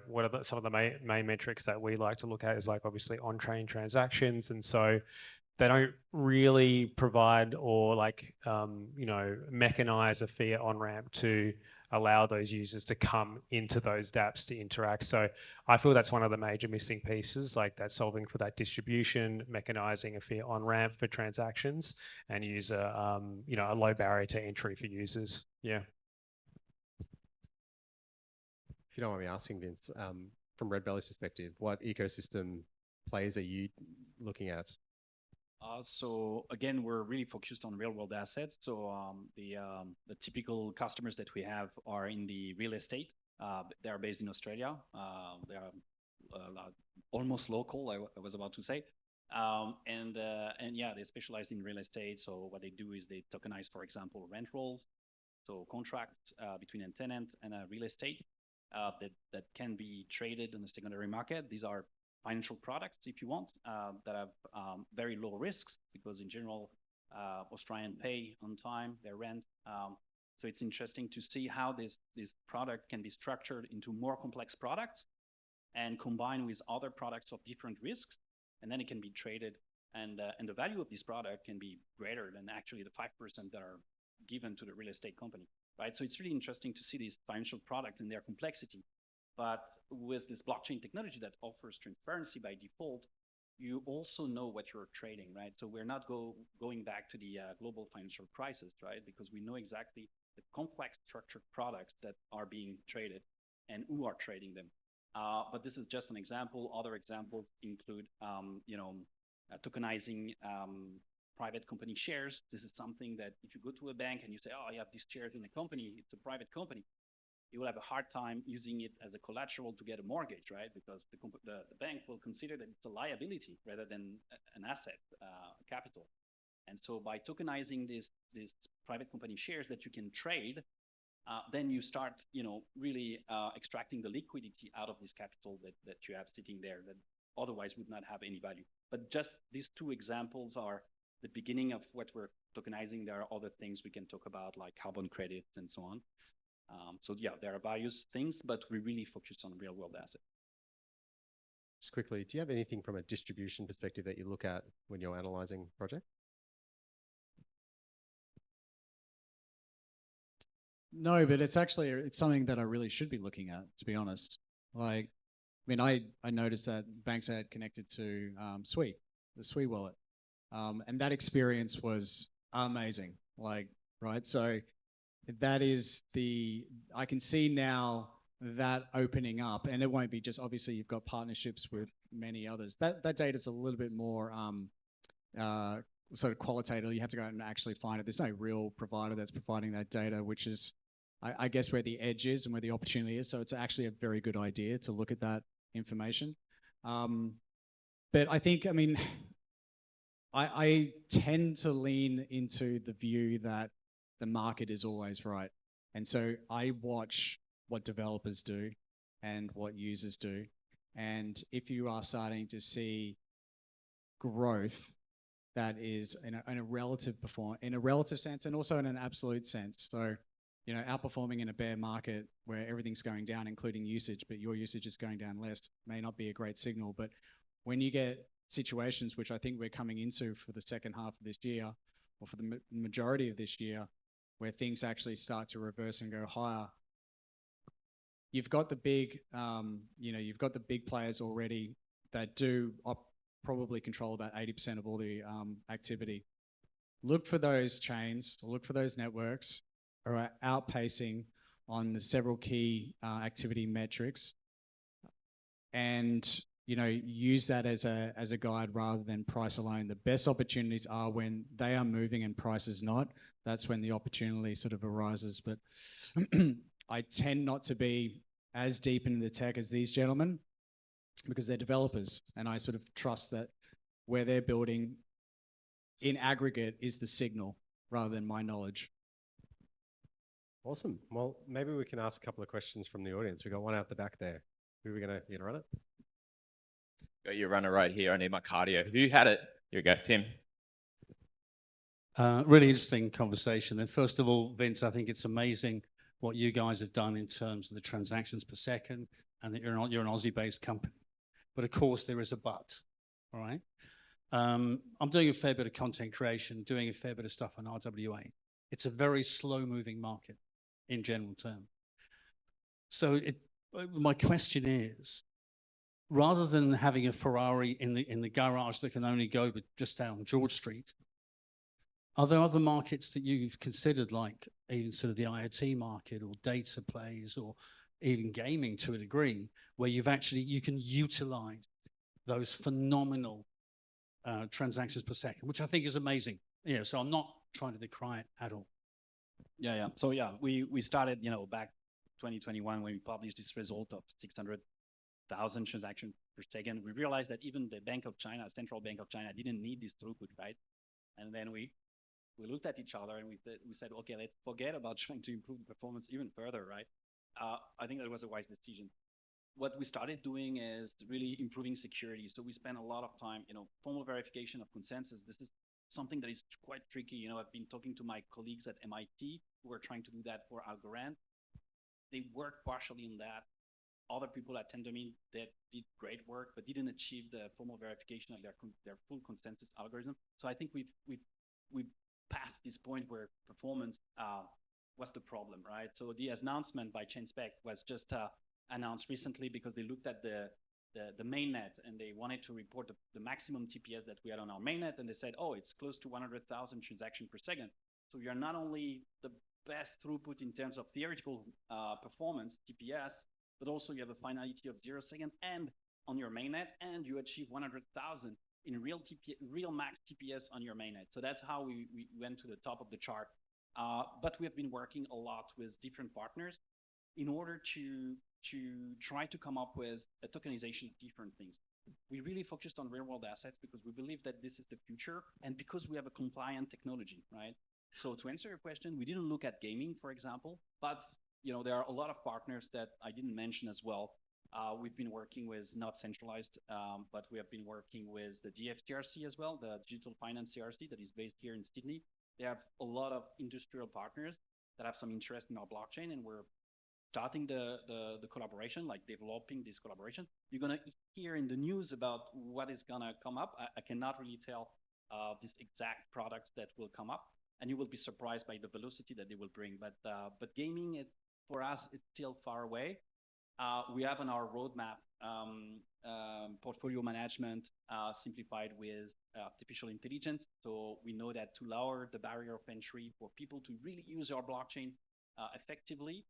what are some of the main metrics that we like to look at is like obviously on-chain transactions. And so they don't really provide or mechanize a fiat on-ramp to allow those users to come into those dApps to interact. So I feel that's one of the major missing pieces, like that solving for that distribution, mechanizing a fiat on-ramp for transactions, and use a low barrier to entry for users. Yeah. If you don't mind me asking, Vince, from Red Belly's perspective, what ecosystem plays are you looking at? So again, we're really focused on real world assets. So the typical customers that we have are in the real estate. They are based in Australia. They are almost local, I was about to say. And yeah, they specialize in real estate. So what they do is they tokenize, for example, rent rolls. So contracts between a tenant and a real estate that can be traded in the secondary market. These are financial products, if you want, that have very low risks because in general, Australians pay on time their rent. So it's interesting to see how this product can be structured into more complex products and combined with other products of different risks, and then it can be traded. And the value of this product can be greater than actually the 5% that are given to the real estate company, right? So it's really interesting to see these financial products and their complexity. But with this blockchain technology that offers transparency by default, you also know what you're trading, right? So we're not going back to the global financial crisis, right? Because we know exactly the complex structured products that are being traded and who are trading them. But this is just an example. Other examples include, tokenizing private company shares. This is something that if you go to a bank and you say, oh, I have these shares in a company, it's a private company, you will have a hard time using it as a collateral to get a mortgage, right? Because the bank will consider that it's a liability rather than an asset, capital. And so by tokenizing these private company shares that you can trade, then you start, really extracting the liquidity out of this capital that you have sitting there that otherwise would not have any value. But just these two examples are the beginning of what we're tokenizing. There are other things we can talk about like carbon credits and so on. So yeah, there are various things, but we really focus on real world assets. Just quickly, do you have anything from a distribution perspective that you look at when you're analyzing project? No, but it's something that I really should be looking at, to be honest. Like, I mean, I noticed that banks had connected to Sui, the Sui wallet. And that experience was amazing, like, right? So that is I can see now that opening up, and it won't be just, obviously you've got partnerships with many others. That data is a little bit more sort of qualitative. You have to go out and actually find it. There's no real provider that's providing that data, which is, I guess, where the edge is and where the opportunity is. So it's actually a very good idea to look at that information. But I think, I mean, I tend to lean into the view that the market is always right. And so I watch what developers do and what users do. And if you are starting to see growth that is in a relative sense and also in an absolute sense. So, outperforming in a bear market where everything's going down, including usage, but your usage is going down less, may not be a great signal. But when you get situations, which I think we're coming into for the second half of this year, or for the majority of this year, where things actually start to reverse and go higher, you've got the big, you've got the big players already that do probably control about 80% of all the activity. Look for those chains, look for those networks who are outpacing on the several key activity metrics, and use that as a guide rather than price alone. The best opportunities are when they are moving and price is not. That's when the opportunity sort of arises. But I tend not to be as deep into the tech as these gentlemen because they're developers, and I sort of trust that where they're building in aggregate is the signal rather than my knowledge. Awesome. Well, maybe we can ask a couple of questions from the audience. We got one out the back there. Who are we gonna run it? Got your runner right here. I need my cardio. Who had it? Here we go, Tim. Really interesting conversation. And first of all, Vince, I think it's amazing what you guys have done in terms of the transactions per second, and that you're an Aussie-based company. But of course, there is a but. All right. I'm doing a fair bit of content creation, doing a fair bit of stuff on RWA. It's a very slow-moving market in general terms. So my question is, rather than having a Ferrari in the garage that can only go just down George Street, are there other markets that you've considered, like even sort of the IoT market or data plays or even gaming to a degree, where you can utilize those phenomenal transactions per second, which I think is amazing. Yeah, so I'm not trying to decry it at all. Yeah. So yeah, we started, back 2021 when we published this result of 600,000 transactions per second. We realized that even the Central Bank of China didn't need this throughput, right? And then we looked at each other and we said, okay, let's forget about trying to improve the performance even further, right? I think that was a wise decision. What we started doing is really improving security. So we spent a lot of time, formal verification of consensus. This is something that is quite tricky. I've been talking to my colleagues at MIT who are trying to do that for Algorand. They worked partially in that. Other people at Tendermint that did great work, but didn't achieve the formal verification of their full consensus algorithm. So I think we've passed this point where performance was the problem, right? So the announcement by ChainSpec was just announced recently because they looked at the mainnet and they wanted to report the maximum TPS that we had on our mainnet, and they said, oh, it's close to 100,000 transactions per second. So you're not only the best throughput in terms of theoretical performance, TPS, but also you have a finality of 0 second and on your mainnet, and you achieve 100,000 in real max TPS on your mainnet. So that's how we went to the top of the chart. But we have been working a lot with different partners in order to try to come up with a tokenization of different things. We really focused on real world assets because we believe that this is the future and because we have a compliant technology, right? So to answer your question, we didn't look at gaming, for example, but there are a lot of partners that I didn't mention as well. We've been working with, not centralized, but we have been working with the DFCRC as well, the Digital Finance CRC that is based here in Sydney. They have a lot of industrial partners that have some interest in our blockchain, and we're starting the collaboration, like developing this collaboration. You're going to hear in the news about what is going to come up. I cannot really tell these exact products that will come up, and you will be surprised by the velocity that they will bring. But gaming, for us, it's still far away. We have on our roadmap portfolio management simplified with artificial intelligence. So we know that to lower the barrier of entry for people to really use our blockchain effectively,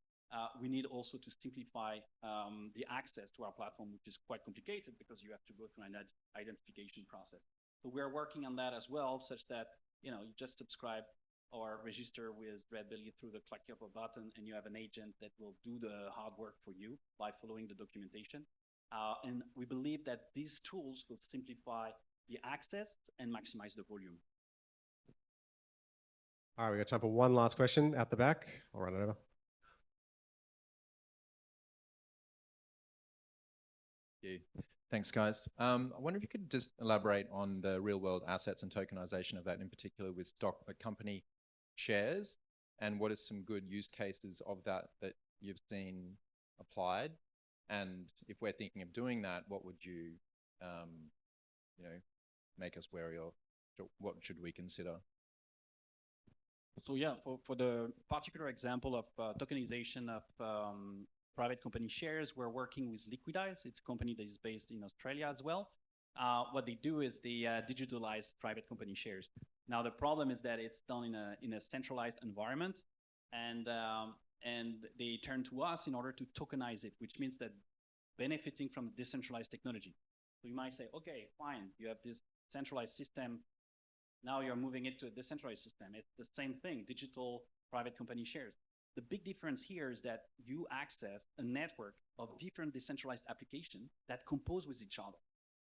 we need also to simplify the access to our platform, which is quite complicated because you have to go through an identification process. So we're working on that as well, such that you just subscribe or register with Redbelly through the click of a button, and you have an agent that will do the hard work for you by following the documentation. And we believe that these tools will simplify the access and maximize the volume. All right, we got time for one last question at the back. I'll run it over. Thank you. Thanks, guys. I wonder if you could just elaborate on the real-world assets and tokenization of that, in particular with company shares, and what are some good use cases of that you've seen applied? And if we're thinking of doing that, what would you, make us wary of? What should we consider? So yeah, for the particular example of tokenization of private company shares, we're working with Liquidize. It's a company that is based in Australia as well. What they do is they digitalize private company shares. Now the problem is that it's done in a centralized environment, and they turn to us in order to tokenize it, which means that benefiting from decentralized technology. So you might say, okay, fine, you have this centralized system. Now you're moving it to a decentralized system. It's the same thing, digital private company shares. The big difference here is that you access a network of different decentralized applications that compose with each other.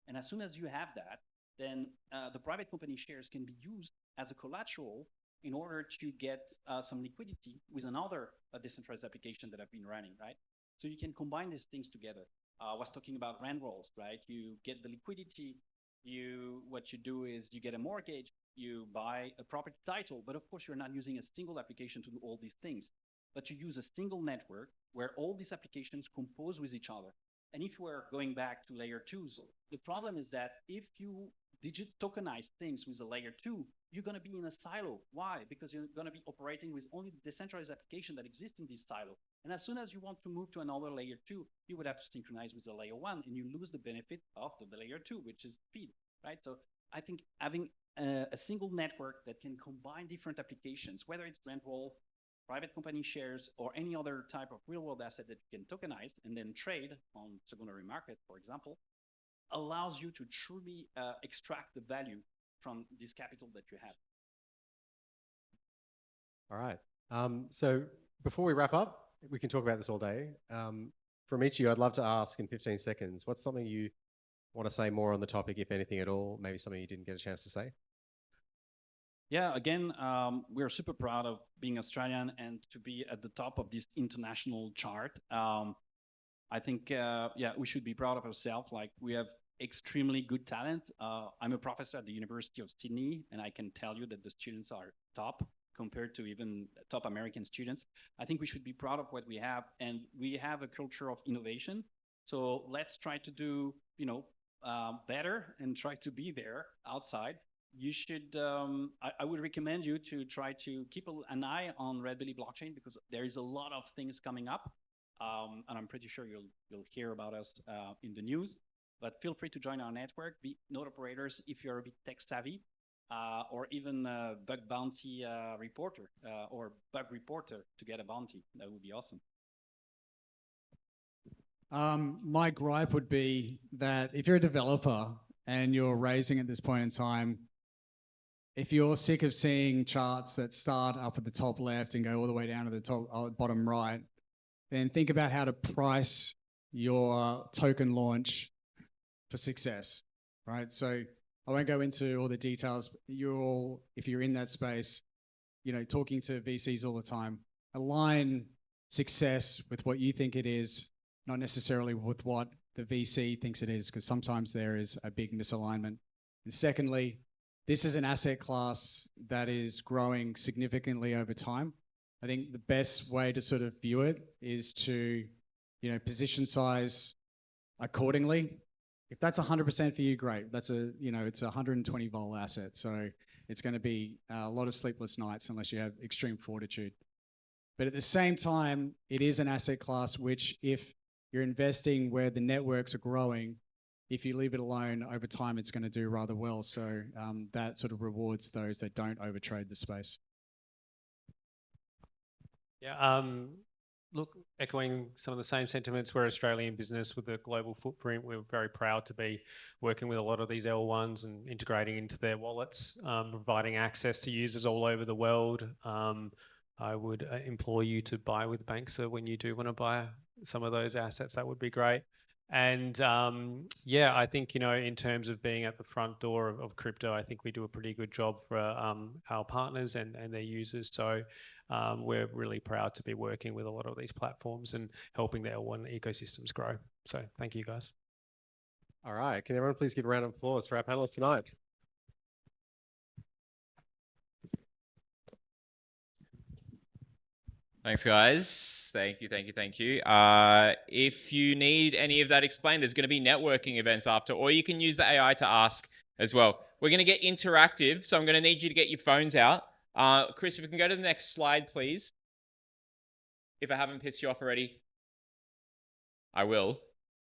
And as soon as you have that, then the private company shares can be used as a collateral in order to get some liquidity with another decentralized application that I've been running, right? So you can combine these things together. I was talking about rent rolls, right? You get the liquidity, what you do is you get a mortgage, you buy a property title, but of course you're not using a single application to do all these things, but you use a single network where all these applications compose with each other. And if we're going back to layer 2s, the problem is that if you tokenize things with a layer 2, you're going to be in a silo. Why? Because you're going to be operating with only the decentralized application that exists in this silo. And as soon as you want to move to another layer 2, you would have to synchronize with a layer 1, and you lose the benefit of the layer 2, which is speed, right? So I think having a single network that can combine different applications, whether it's rent roll, private company shares, or any other type of real-world asset that you can tokenize and then trade on secondary market, for example, allows you to truly extract the value from this capital that you have. All right. So before we wrap up, we can talk about this all day. From each of you, I'd love to ask in 15 seconds, what's something you want to say more on the topic, if anything at all? Maybe something you didn't get a chance to say? Yeah, again, we're super proud of being Australian and to be at the top of this international chart. I think, yeah, we should be proud of ourselves. Like, we have extremely good talent. I'm a professor at the University of Sydney, and I can tell you that the students are top compared to even top American students. I think we should be proud of what we have, and we have a culture of innovation. So let's try to do, better and try to be there outside. You should, I would recommend you to try to keep an eye on Red Belly blockchain, because there is a lot of things coming up. And I'm pretty sure you'll hear about us in the news. But feel free to join our network, be node operators if you're a bit tech savvy, or even a bug bounty reporter or bug reporter to get a bounty. That would be awesome. My gripe would be that if you're a developer and you're raising at this point in time, if you're sick of seeing charts that start up at the top left and go all the way down to the top bottom right, then think about how to price your token launch for success, right? So I won't go into all the details, but if you're in that space, talking to VCs all the time, align success with what you think it is, not necessarily with what the VC thinks it is, because sometimes there is a big misalignment. And secondly, this is an asset class that is growing significantly over time. I think the best way to sort of view it is to, position size accordingly. If that's 100% for you, great. That's it's a 120 vol asset. So it's going to be a lot of sleepless nights unless you have extreme fortitude. But at the same time, it is an asset class which, if you're investing where the networks are growing, if you leave it alone over time, it's going to do rather well. So that sort of rewards those that don't overtrade the space. Yeah, look, echoing some of the same sentiments, we're Australian business with a global footprint. We're very proud to be working with a lot of these L1s and integrating into their wallets, providing access to users all over the world. I would implore you to buy with Banksa when you do want to buy some of those assets. That would be great. And yeah, I think, in terms of being at the front door of crypto, I think we do a pretty good job for our partners and their users. So we're really proud to be working with a lot of these platforms and helping the L1 ecosystems grow. So thank you, guys. All right. Can everyone please give a round of applause for our panelists tonight? Thanks, guys. Thank you. If you need any of that explained, there's going to be networking events after, or you can use the AI to ask as well. We're going to get interactive, so I'm going to need you to get your phones out. Chris, if we can go to the next slide, please. If I haven't pissed you off already, I will.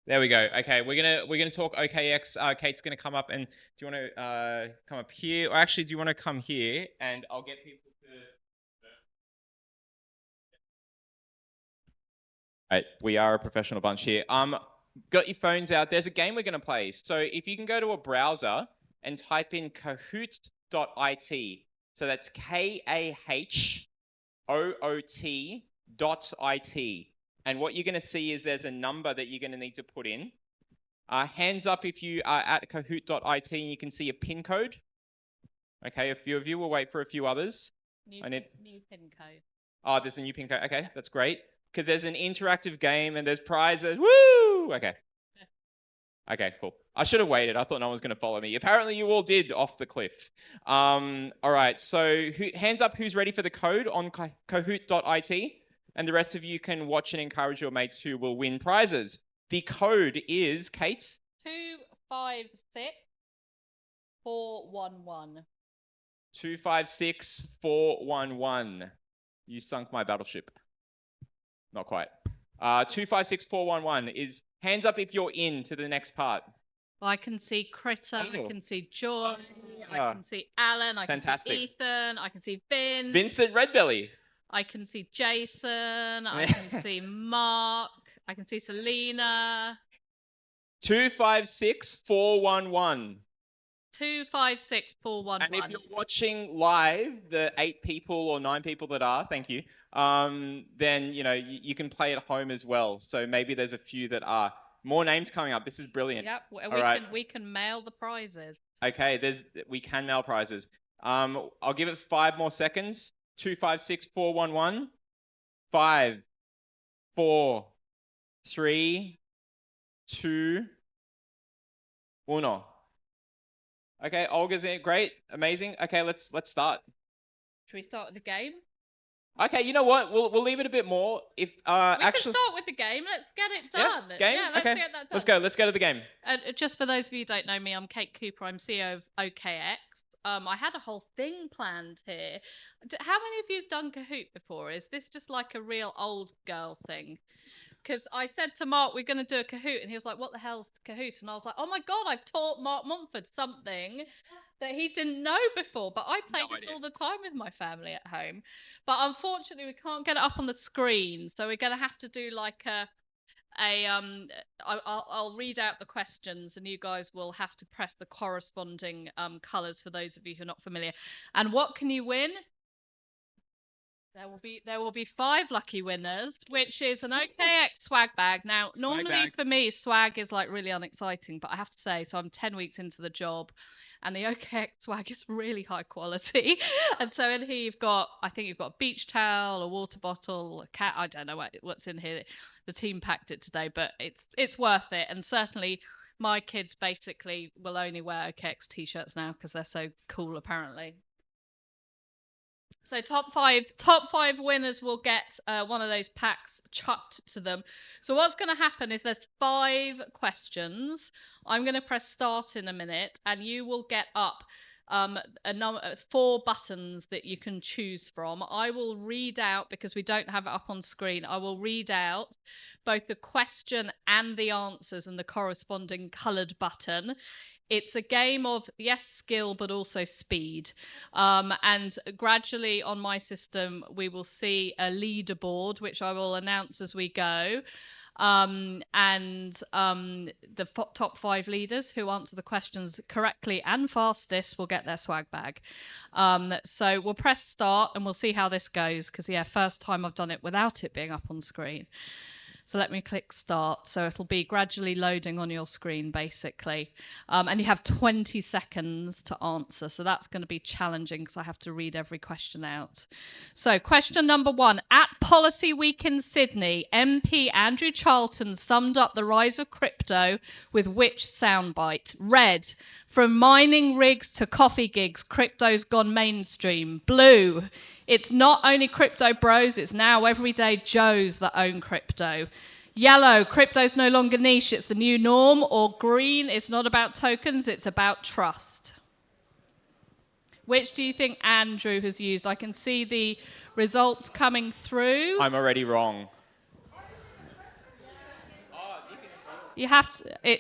There we go. Okay, we're gonna talk OKX. Kate's gonna come up, and do you want to come up here, or actually, do you want to come here, and I'll get people to. Right, we are a professional bunch here. Got your phones out. There's a game we're gonna play. So if you can go to a browser and type in kahoot.it. So that's KAHOOT.IT. And what you're gonna see is there's a number that you're gonna need to put in. Hands up if you are at kahoot.it and you can see a pin code. Okay, a few of you. We'll wait for a few others. New pin code. Oh, there's a new pin code. Okay, that's great. Because there's an interactive game and there's prizes. Woo! Okay. Okay, cool. I should have waited. I thought no one was going to follow me. Apparently you all did off the cliff. All right, so hands up who's ready for the code on kahoot.it. And the rest of you can watch and encourage your mates who will win prizes. The code is, Kate? 256411. 256411. You sunk my battleship. Not quite. 256411 is hands up if you're in to the next part. Well, I can see Critter, I Oh. can see Joy, I can see Alan, I Fantastic. can see Ethan, I can see Vince. Vincent Redbelly. I can see Jason, I can see Mark, I can see Selena. 256411. 256411. And if you're watching live, the 8 people or 9 people that are, thank you, then you can play at home as well. So maybe there's a few that are. More names coming up. This is brilliant. Yep, we can mail the prizes. Okay, we can mail prizes. I'll give it 5 more seconds. 256411. 5, 4, 3, 2, 1. Okay, Olga's in. Great, amazing. Okay, let's start. Should we start with the game? Okay, you know what? We'll leave it a bit more. If We can start with the game. Let's get it done. Game? Yeah, let's Okay. get that done. Let's go. Let's go to the game. Just for those of you who don't know me, I'm Kate Cooper. I'm CEO of OKX. I had a whole thing planned here. How many of you have done Kahoot before? Is this just like a real old girl thing? Because I said to Mark, we're going to do a Kahoot, and he was like, what the hell's Kahoot? And I was like, oh my God, I've taught Mark Montford something that he didn't know before, but I play this all the time with my family at home. But unfortunately, we can't get it up on the screen, so we're going to have to do like I'll read out the questions, and you guys will have to press the corresponding colours for those of you who are not familiar. And what can you win? There will be 5 lucky winners, which is an OKX swag bag. Now, normally for me, swag is like really unexciting, but I have to say, so I'm 10 weeks into the job, and the OKX swag is really high quality. And so in here I think you've got a beach towel, a water bottle, a cat. I don't know what's in here. The team packed it today, but it's worth it. And certainly my kids basically will only wear OKX t-shirts now because they're so cool, apparently. So top five winners will get one of those packs chucked to them. So what's going to happen is there's 5 questions. I'm going to press start in a minute, and you will get up 4 buttons that you can choose from. I will read out, because we don't have it up on screen, I will read out both the question and the answers and the corresponding coloured button. It's a game of, yes, skill, but also speed. And gradually on my system, we will see a leaderboard, which I will announce as we go. The top 5 leaders who answer the questions correctly and fastest will get their swag bag. So we'll press start and we'll see how this goes, because first time I've done it without it being up on screen. So let me click start. So it'll be gradually loading on your screen, basically. And you have 20 seconds to answer. So that's going to be challenging because I have to read every question out. So question number 1. At Policy Week in Sydney, MP Andrew Charlton summed up the rise of crypto with which soundbite? Red, from mining rigs to coffee gigs, crypto's gone mainstream. Blue, it's not only crypto bros, it's now everyday Joes that own crypto. Yellow, crypto's no longer niche, it's the new norm. Or green, it's not about tokens, it's about trust. Which do you think Andrew has used? I can see the results coming through. I'm already wrong. You have to...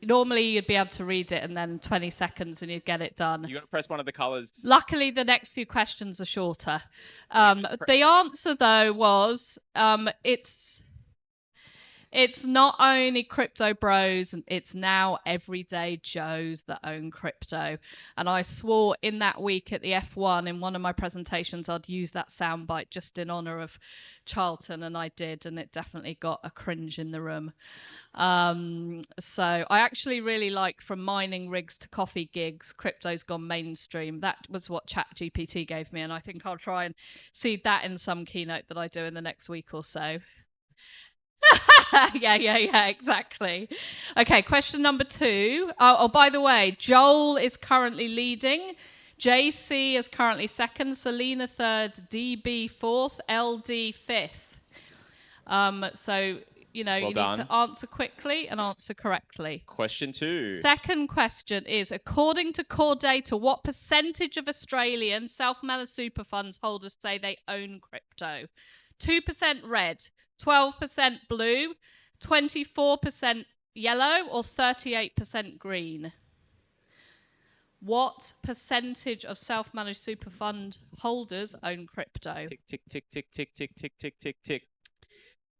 Normally, you'd be able to read it, and then 20 seconds and you'd get it done. You got to press one of the colours. Luckily, the next few questions are shorter. The answer, though, was it's It's not only crypto bros, and it's now everyday Joes that own crypto. And I swore in that week at the F1 in one of my presentations I'd use that soundbite just in honor of Charlton, and I did, and it definitely got a cringe in the room. So I actually really like from mining rigs to coffee gigs, crypto's gone mainstream. That was what ChatGPT gave me, and I think I'll try and seed that in some keynote that I do in the next week or so. yeah, exactly. Okay, question number 2. Oh, by the way, Joel is currently leading. JC is currently 2nd, Selena 3rd, DB 4th, LD 5th. So, you know, Well you done. need to answer quickly and answer correctly. Question 2. Second question is, according to core data, what percentage of Australian self-managed super funds holders say they own crypto? 2% red, 12% blue, 24% yellow, or 38% green? What percentage of self-managed super fund holders own crypto? Tick, tick, tick, tick, tick, tick, tick, tick, tick, tick.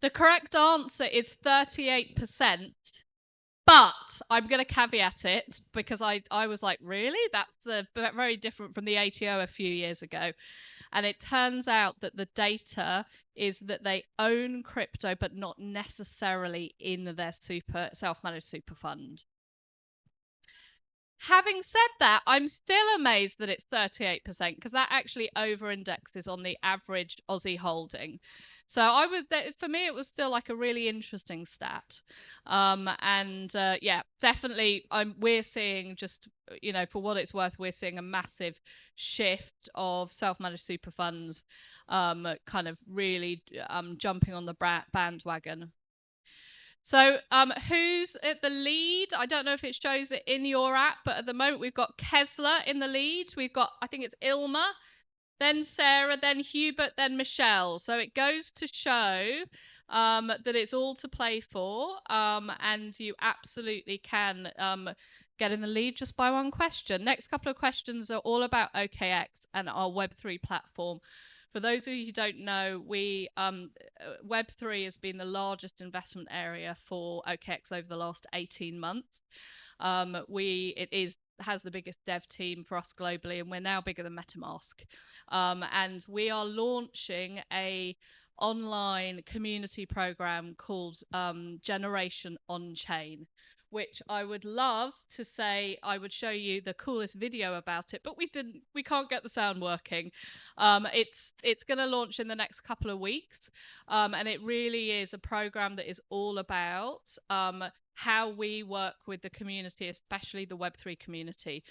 The correct answer is 38%. But I'm going to caveat it because I was like, really? That's very different from the ATO a few years ago. And it turns out that the data is that they own crypto, but not necessarily in their self-managed super fund. Having said that, I'm still amazed that it's 38% because that actually over-indexes on the average Aussie holding. So for me, it was still like a really interesting stat. Yeah, definitely we're seeing just, you know, for what it's worth, we're seeing a massive shift of self-managed super funds kind of really jumping on the bandwagon. So who's at the lead? I don't know if it shows it in your app, but at the moment we've got Kessler in the lead. We've got, I think it's Ilma, then Sarah, then Hubert, then Michelle. So it goes to show that it's all to play for, and you absolutely can get in the lead just by one question. Next couple of questions are all about OKX and our Web3 platform. For those of you who don't know, Web3 has been the largest investment area for OKX over the last 18 months. It has the biggest dev team for us globally, and we're now bigger than MetaMask. And we are launching a online community program called Generation On-Chain, which I would love to say I would show you the coolest video about it, but we can't get the sound working. It's going to launch in the next couple of weeks, and it really is a program that is all about how we work with the community, especially the Web3 community.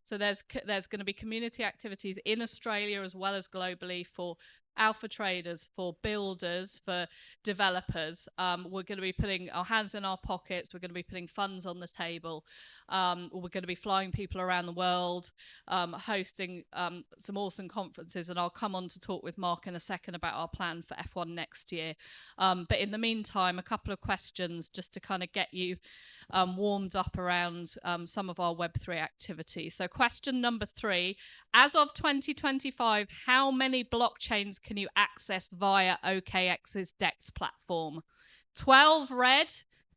So there's going to be community activities in Australia as well as globally for alpha traders, for builders, for developers. We're going to be putting our hands in our pockets. We're going to be putting funds on the table. We're going to be flying people around the world, hosting some awesome conferences. And I'll come on to talk with Mark in a second about our plan for F1 next year. But in the meantime, a couple of questions just to kind of get you warmed up around some of our Web3 activities. So question number 3, as of 2025, how many blockchains can you access via OKX's DEX platform? 12 red,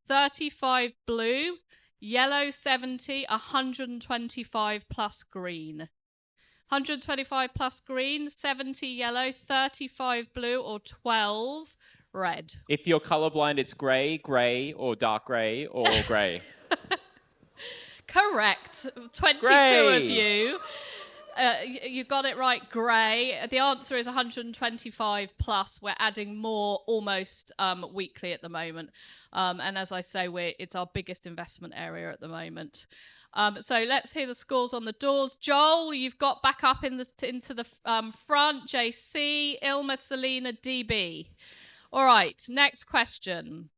35 blue, yellow 70, 125 plus green. 125 plus green, 70 yellow, 35 blue, or 12 red. If you're colorblind, it's gray, or dark gray, or gray. Correct. 22 Gray. of you. You got it right, grey. The answer is 125 plus. We're adding more almost weekly at the moment. And as I say, it's our biggest investment area at the moment. So let's hear the scores on the doors. Joel, you've got back up into the front. JC, Ilma, Selena, DB. All right, next question.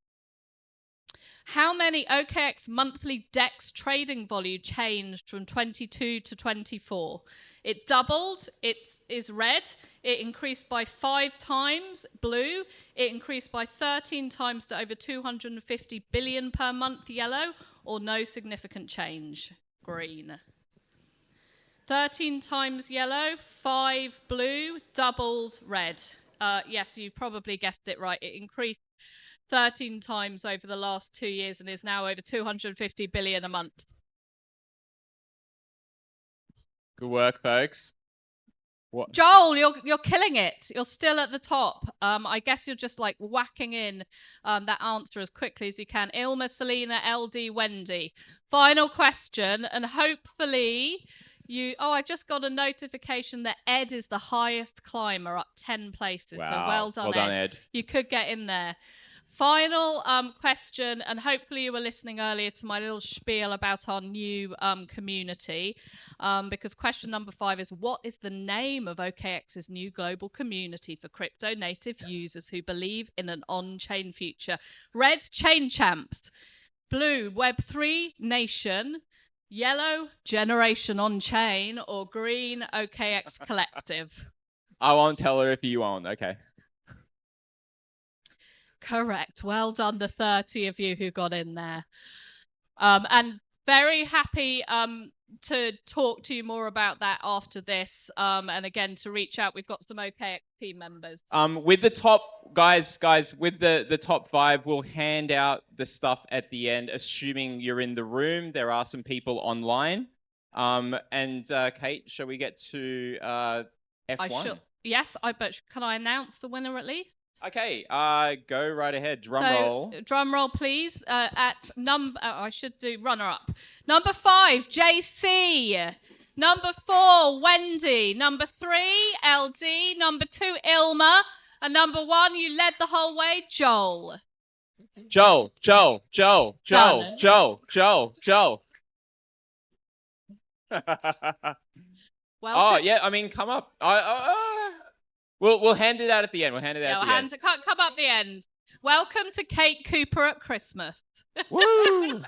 How many OKX monthly DEX trading volume changed from 22 to 24? It doubled, it is red, it increased by 5 times, blue, it increased by 13 times to over 250 billion per month, yellow, or no significant change, green. 13 times yellow, 5 blue, doubled red. Yes, you probably guessed it right. It increased 13 times over the last 2 years and is now over 250 billion a month. Good work, folks. What? Joel, you're killing it. You're still at the top. I guess you're just like whacking in that answer as quickly as you can. Ilma, Selena, LD, Wendy. Final question, and hopefully you. Oh, I just got a notification that Ed is the highest climber, up 10 places. Wow. So well done, Ed. You could get in there. Final question, and hopefully you were listening earlier to my little spiel about our new community, because question number 5 is, what is the name of OKX's new global community for crypto native users who believe in an on-chain future? Red, Chain Champs. Blue, Web3 Nation. Yellow, Generation On-Chain. Or green, OKX Collective. I won't tell her if you won't. Okay. Correct. Well done, the 30 of you who got in there. And very happy to talk to you more about that after this. And again, to reach out, we've got some OKX team members. With the top guys, with the top 5, we'll hand out the stuff at the end, assuming you're in the room. There are some people online. And Kate, shall we get to F1? Yes, but can I announce the winner at least? Okay, go right ahead. Drum roll. Drum roll, please. At number, I should do runner-up. Number 5, JC. Number 4, Wendy. Number 3, LD. Number 2, Ilma. And number 1, you led the whole way, Joel. Joel. Well, oh yeah, I mean, come up. We'll hand it out at the end. We'll hand it out at the end. Come up the end. Welcome to Kate Cooper at Christmas. Woo!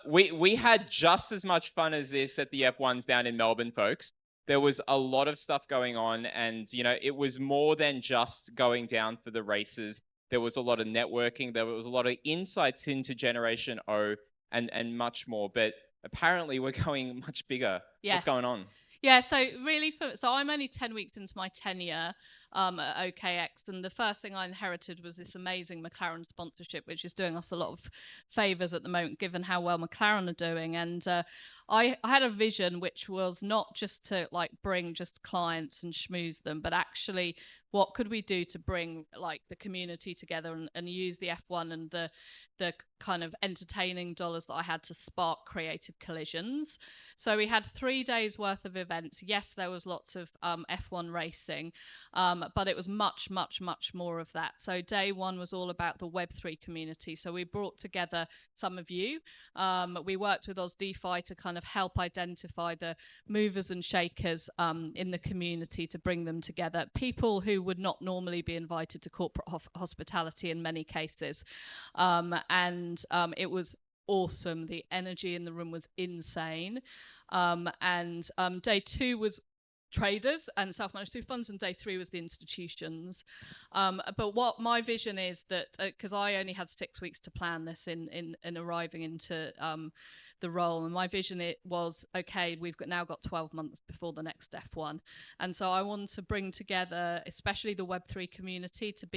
We had just as much fun as this at the F1s down in Melbourne, folks. There was a lot of stuff going on, and it was more than just going down for the races. There was a lot of networking. There was a lot of insights into Generation O and much more. But apparently, we're going much bigger. Yes. What's going on? Yeah, so really, so I'm only 10 weeks into my tenure at OKX, and the first thing I inherited was this amazing McLaren sponsorship, which is doing us a lot of favors at the moment, given how well McLaren are doing. And I had a vision which was not just to like bring just clients and schmooze them, but actually what could we do to bring like the community together and use the F1 and the kind of entertaining dollars that I had to spark creative collisions. So we had 3 days worth of events. Yes, there was lots of F1 racing, but it was much more of that. So day 1 was all about the Web3 community. So we brought together some of you. We worked with Oz DeFi to kind of help identify the movers and shakers in the community, to bring them together. People who would not normally be invited to corporate hospitality in many cases. And it was awesome. The energy in the room was insane. And day 2 was traders and self-managed super funds, and day 3 was the institutions. But what my vision is that, because I only had 6 weeks to plan this in arriving into the role, and my vision was, okay, we've now got 12 months before the next F1, and so I want to bring together, especially the Web3 community, to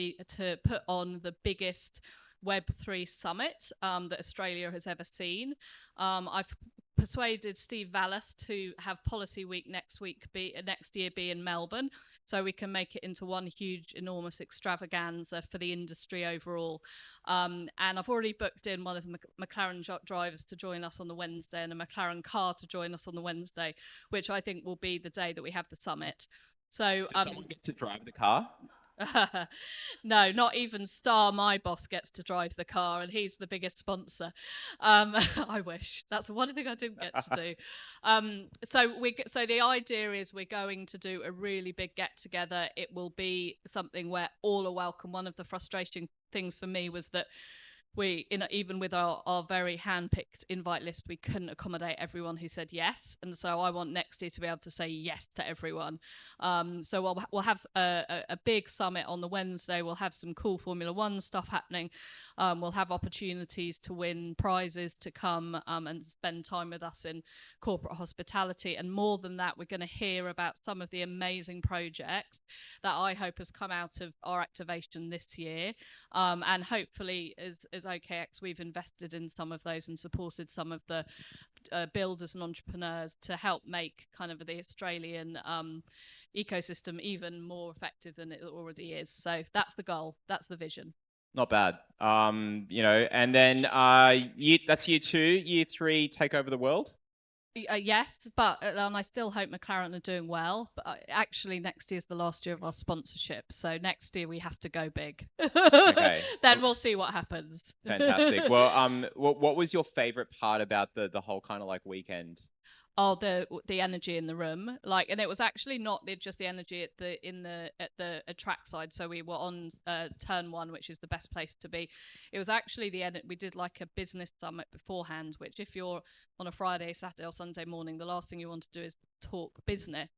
put on the biggest Web3 summit that Australia has ever seen. I've persuaded Steve Vallis to have Policy Week next year be in Melbourne, so we can make it into one huge, enormous extravaganza for the industry overall. And I've already booked in one of the McLaren drivers to join us on the Wednesday, and a McLaren car to join us on the Wednesday, which I think will be the day that we have the summit. So does someone get to drive the car? No, not even Star, my boss, gets to drive the car, and he's the biggest sponsor. I wish. That's the one thing I didn't get to do. So the idea is we're going to do a really big get together. It will be something where all are welcome. One of the frustrating things for me was that even with our very hand-picked invite list, we couldn't accommodate everyone who said yes, and so I want next year to be able to say yes to everyone. So we'll have a big summit on the Wednesday. We'll have some cool Formula One stuff happening. We'll have opportunities to win prizes, to come and spend time with us in corporate hospitality, and more than that, we're going to hear about some of the amazing projects that I hope has come out of our activation this year. And hopefully as OKX, we've invested in some of those and supported some of the builders and entrepreneurs to help make kind of the Australian ecosystem even more effective than it already is. So that's the goal. That's the vision. Not bad. You know, and then that's year 2, year 3, take over the world. Yes, but and I still hope McLaren are doing well. But actually, next year's the last year of our sponsorship, so next year we have to go big. Okay. Then we'll see what happens. Fantastic. Well, what was your favorite part about the whole kind of like weekend? Oh, the energy in the room, like, and it was actually not just the energy at the track side. So we were on turn 1, which is the best place to be. It was actually we did like a business summit beforehand, which if you're on a Friday, Saturday, or Sunday morning, the last thing you want to do is talk business.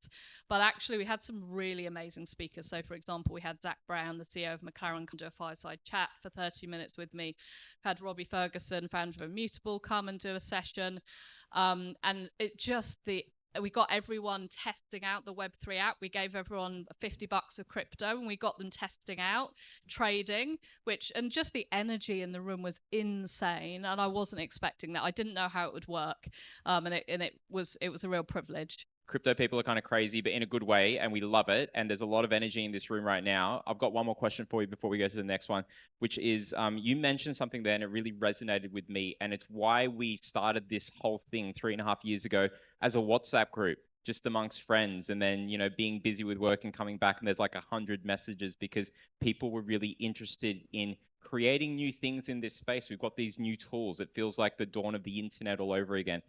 But actually, we had some really amazing speakers. So, for example, we had Zach Brown, the CEO of McLaren, come do a fireside chat for 30 minutes with me. We had Robbie Ferguson, founder of Immutable, come and do a session. And it just we got everyone testing out the Web3 app. We gave everyone $50 of crypto and we got them testing out, trading, and just the energy in the room was insane. And I wasn't expecting that. I didn't know how it would work. And it was a real privilege. Crypto people are kind of crazy, but in a good way, and we love it. And there's a lot of energy in this room right now. I've got one more question for you before we go to the next one, which is you mentioned something there and it really resonated with me. And it's why we started this whole thing 3.5 years ago as a WhatsApp group, just amongst friends. And then, you know, being busy with work and coming back and there's like 100 messages because people were really interested in creating new things in this space. We've got these new tools. It feels like the dawn of the internet all over again.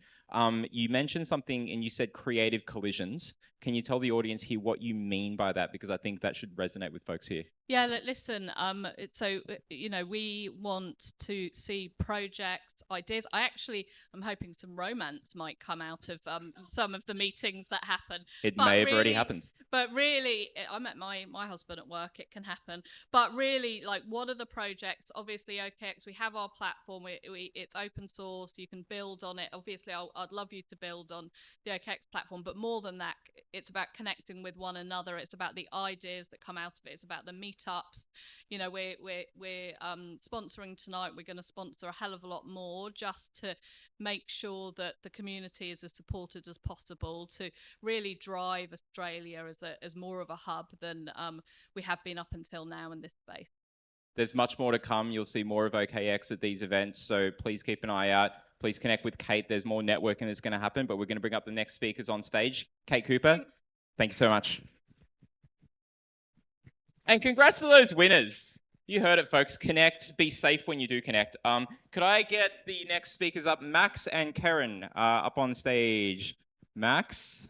You mentioned something and you said creative collisions. Can you tell the audience here what you mean by that? Because I think that should resonate with folks here. Yeah, listen, so, you know, we want to see projects, ideas. I'm hoping some romance might come out of some of the meetings that happen. It may have already happened. But really, I met my husband at work. It can happen. But really, like, what are the projects? Obviously, OKX, we have our platform. It's open source. You can build on it. Obviously, I'd love you to build on the OKX platform. But more than that, it's about connecting with one another. It's about the ideas that come out of it. It's about the meetups. You know, we're sponsoring tonight. We're going to sponsor a hell of a lot more just to make sure that the community is as supported as possible to really drive Australia as more of a hub than we have been up until now in this space. There's much more to come. You'll see more of OKX at these events, so please keep an eye out. Please connect with Kate. There's more networking that's going to happen, but we're going to bring up the next speakers on stage. Kate Cooper, thanks. Thank you so much. And congrats to those winners. You heard it, folks. Connect. Be safe when you do connect. Could I get the next speakers up, Max and Karen, up on stage? Max?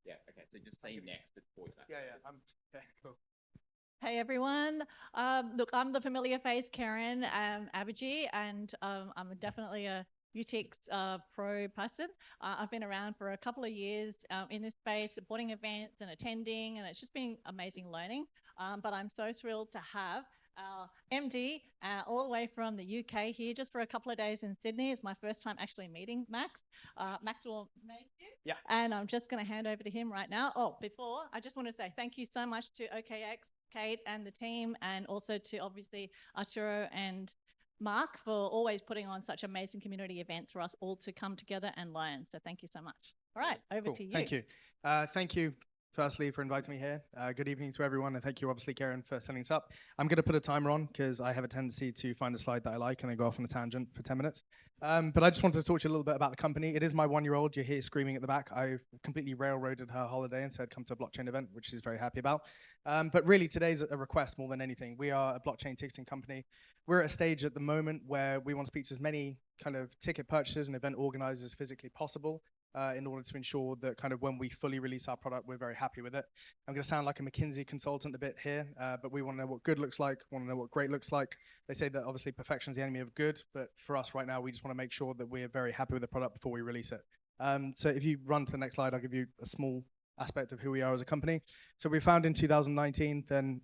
Yeah, okay. So just say next. Yeah, okay, cool. Hey everyone. Look, I'm the familiar face, Karen Abaji, and I'm definitely a UTX pro person. I've been around for a couple of years in this space, supporting events and attending, and it's just been amazing learning. But I'm so thrilled to have our MD all the way from the UK here just for a couple of days in Sydney. It's my first time actually meeting Max. Max will meet you. Yeah. And I'm just going to hand over to him right now. Oh, before, I just want to say thank you so much to OKX, Kate and the team, and also to obviously Arturo and Mark for always putting on such amazing community events for us all to come together and learn. So thank you so much. All right, over to you. Thank you. Thank you firstly, for inviting me here. Good evening to everyone, and thank you, obviously, Karen, for setting this up. I'm going to put a timer on because I have a tendency to find a slide that I like and then go off on a tangent for 10 minutes. But I just wanted to talk to you a little bit about the company. It is my 1-year-old. You're here screaming at the back. I've completely railroaded her holiday and said, come to a blockchain event, which she's very happy about. But really, today's a request more than anything. We are a blockchain ticketing company. We're at a stage at the moment where we want to speak to as many kind of ticket purchasers and event organizers as physically possible. In order to ensure that kind of when we fully release our product, we're very happy with it. I'm going to sound like a McKinsey consultant a bit here, but we want to know what good looks like, want to know what great looks like. They say that obviously perfection is the enemy of good, but for us right now, we just want to make sure that we're very happy with the product before we release it. So if you run to the next slide, I'll give you a small aspect of who we are as a company. So we founded in 2019, then,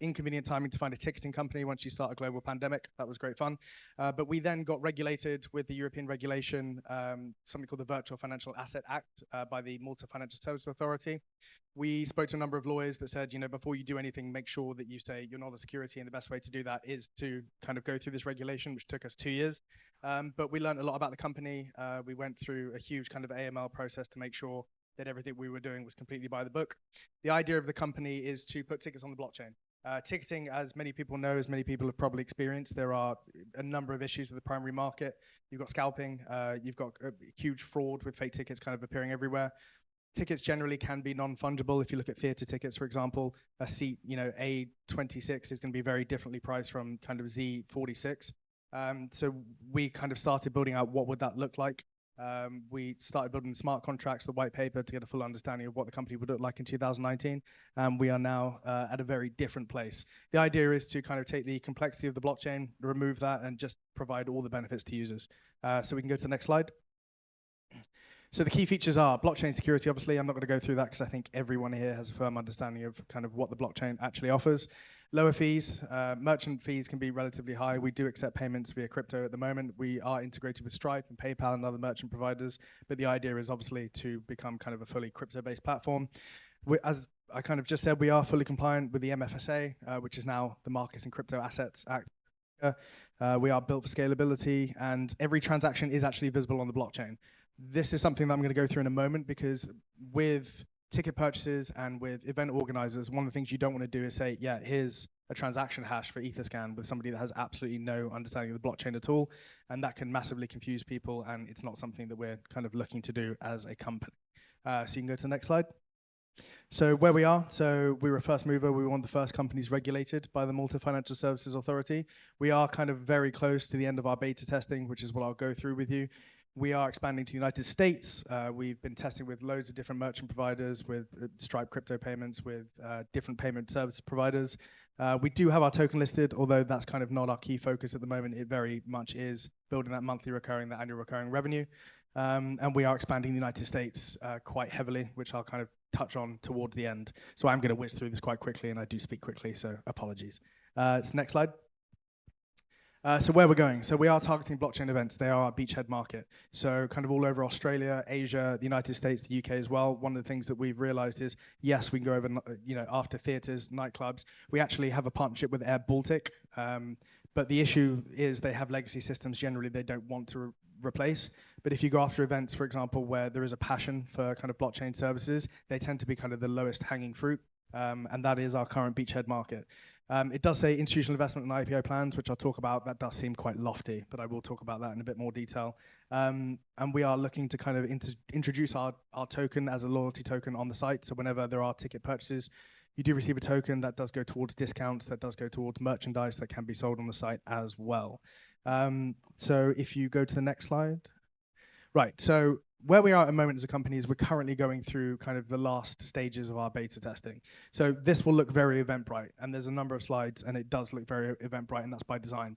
inconvenient timing to find a ticketing company once you start a global pandemic. That was great fun. But we then got regulated with the European regulation, something called the Virtual Financial Asset Act by the Malta Financial Services Authority. We spoke to a number of lawyers that said, before you do anything, make sure that you say you're not a security, and the best way to do that is to kind of go through this regulation, which took us 2 years. But we learned a lot about the company. We went through a huge kind of AML process to make sure that everything we were doing was completely by the book. The idea of the company is to put tickets on the blockchain. Ticketing, as many people know, as many people have probably experienced, there are a number of issues in the primary market. You've got scalping, you've got huge fraud with fake tickets kind of appearing everywhere. Tickets generally can be non-fungible. If you look at theater tickets, for example, a seat, A26 is going to be very differently priced from kind of Z46. So we kind of started building out what would that look like. We started building the smart contracts, the white paper, to get a full understanding of what the company would look like in 2019. We are now at a very different place. The idea is to kind of take the complexity of the blockchain, remove that, and just provide all the benefits to users. So we can go to the next slide. So the key features are blockchain security. Obviously, I'm not going to go through that because I think everyone here has a firm understanding of kind of what the blockchain actually offers. Lower fees, merchant fees can be relatively high. We do accept payments via crypto at the moment. We are integrated with Stripe and PayPal and other merchant providers, but the idea is obviously to become kind of a fully crypto-based platform. As I kind of just said, we are fully compliant with the MFSA, which is now the Markets and Crypto Assets Act. We are built for scalability, and every transaction is actually visible on the blockchain. This is something that I'm going to go through in a moment, because with ticket purchases and with event organizers, one of the things you don't want to do is say, yeah, here's a transaction hash for Etherscan with somebody that has absolutely no understanding of the blockchain at all. And that can massively confuse people, and it's not something that we're kind of looking to do as a company. So you can go to the next slide. So where we are, so we were a first mover. We were one of the first companies regulated by the Malta Financial Services Authority. We are kind of very close to the end of our beta testing, which is what I'll go through with you. We are expanding to the United States. We've been testing with loads of different merchant providers, with Stripe crypto payments, with different payment service providers. We do have our token listed, although that's kind of not our key focus at the moment. It very much is building that monthly recurring, that annual recurring revenue. And we are expanding the United States quite heavily, which I'll kind of touch on toward the end. So I'm going to whiz through this quite quickly, and I do speak quickly, so apologies. Next slide. So where we're going, so we are targeting blockchain events. They are our beachhead market. So kind of all over Australia, Asia, the United States, the UK as well. One of the things that we've realized is, yes, we can go over, after theaters, nightclubs. We actually have a partnership with Air Baltic. But the issue is they have legacy systems generally they don't want to replace. But if you go after events, for example, where there is a passion for kind of blockchain services, they tend to be kind of the lowest hanging fruit. And that is our current beachhead market. It does say institutional investment and IPO plans, which I'll talk about. That does seem quite lofty, but I will talk about that in a bit more detail. And we are looking to kind of introduce our token as a loyalty token on the site. So whenever there are ticket purchases, you do receive a token that does go towards discounts, that does go towards merchandise that can be sold on the site as well. So if you go to the next slide. Right, so where we are at the moment as a company is we're currently going through kind of the last stages of our beta testing. So this will look very Eventbrite, and there's a number of slides, and it does look very Eventbrite, and that's by design.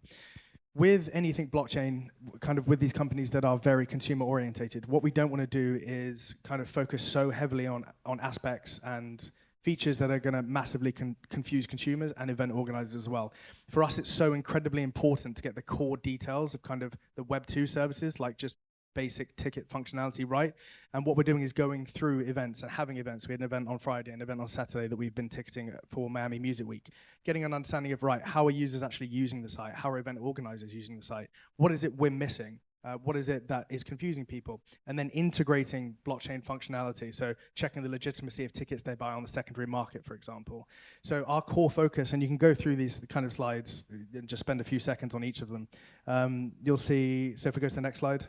With anything blockchain, kind of with these companies that are very consumer orientated, what we don't want to do is kind of focus so heavily on aspects and features that are going to massively confuse consumers and event organizers as well. For us, it's so incredibly important to get the core details of kind of the Web 2 services, like just basic ticket functionality right. And what we're doing is going through events and having events. We had an event on Friday, an event on Saturday that we've been ticketing for Miami Music Week, getting an understanding of, right, how are users actually using the site? How are event organizers using the site? What is it we're missing? What is it that is confusing people? And then integrating blockchain functionality. So checking the legitimacy of tickets they buy on the secondary market, for example. So our core focus, and you can go through these kind of slides and just spend a few seconds on each of them. You'll see, so if we go to the next slide,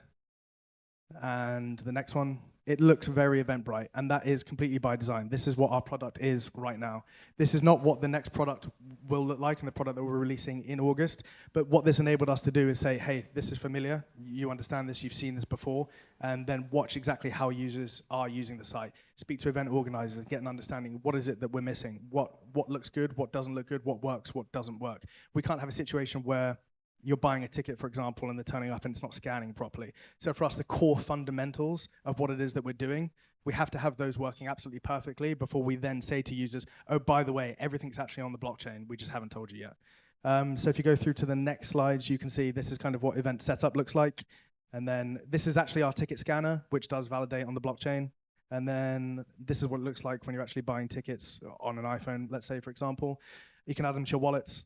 and the next one, it looks very Eventbrite, and that is completely by design. This is what our product is right now. This is not what the next product will look like, and the product that we're releasing in August, but what this enabled us to do is say, hey, this is familiar, you understand this, you've seen this before, and then watch exactly how users are using the site. Speak to event organizers, get an understanding, what is it that we're missing? What looks good, what doesn't look good, what works, what doesn't work. We can't have a situation where you're buying a ticket, for example, and they're turning up and it's not scanning properly. So for us, the core fundamentals of what it is that we're doing, we have to have those working absolutely perfectly before we then say to users, oh, by the way, everything's actually on the blockchain. We just haven't told you yet. So if you go through to the next slides, you can see this is kind of what event setup looks like. And then this is actually our ticket scanner, which does validate on the blockchain. And then this is what it looks like when you're actually buying tickets on an iPhone, let's say, for example. You can add them to your wallets.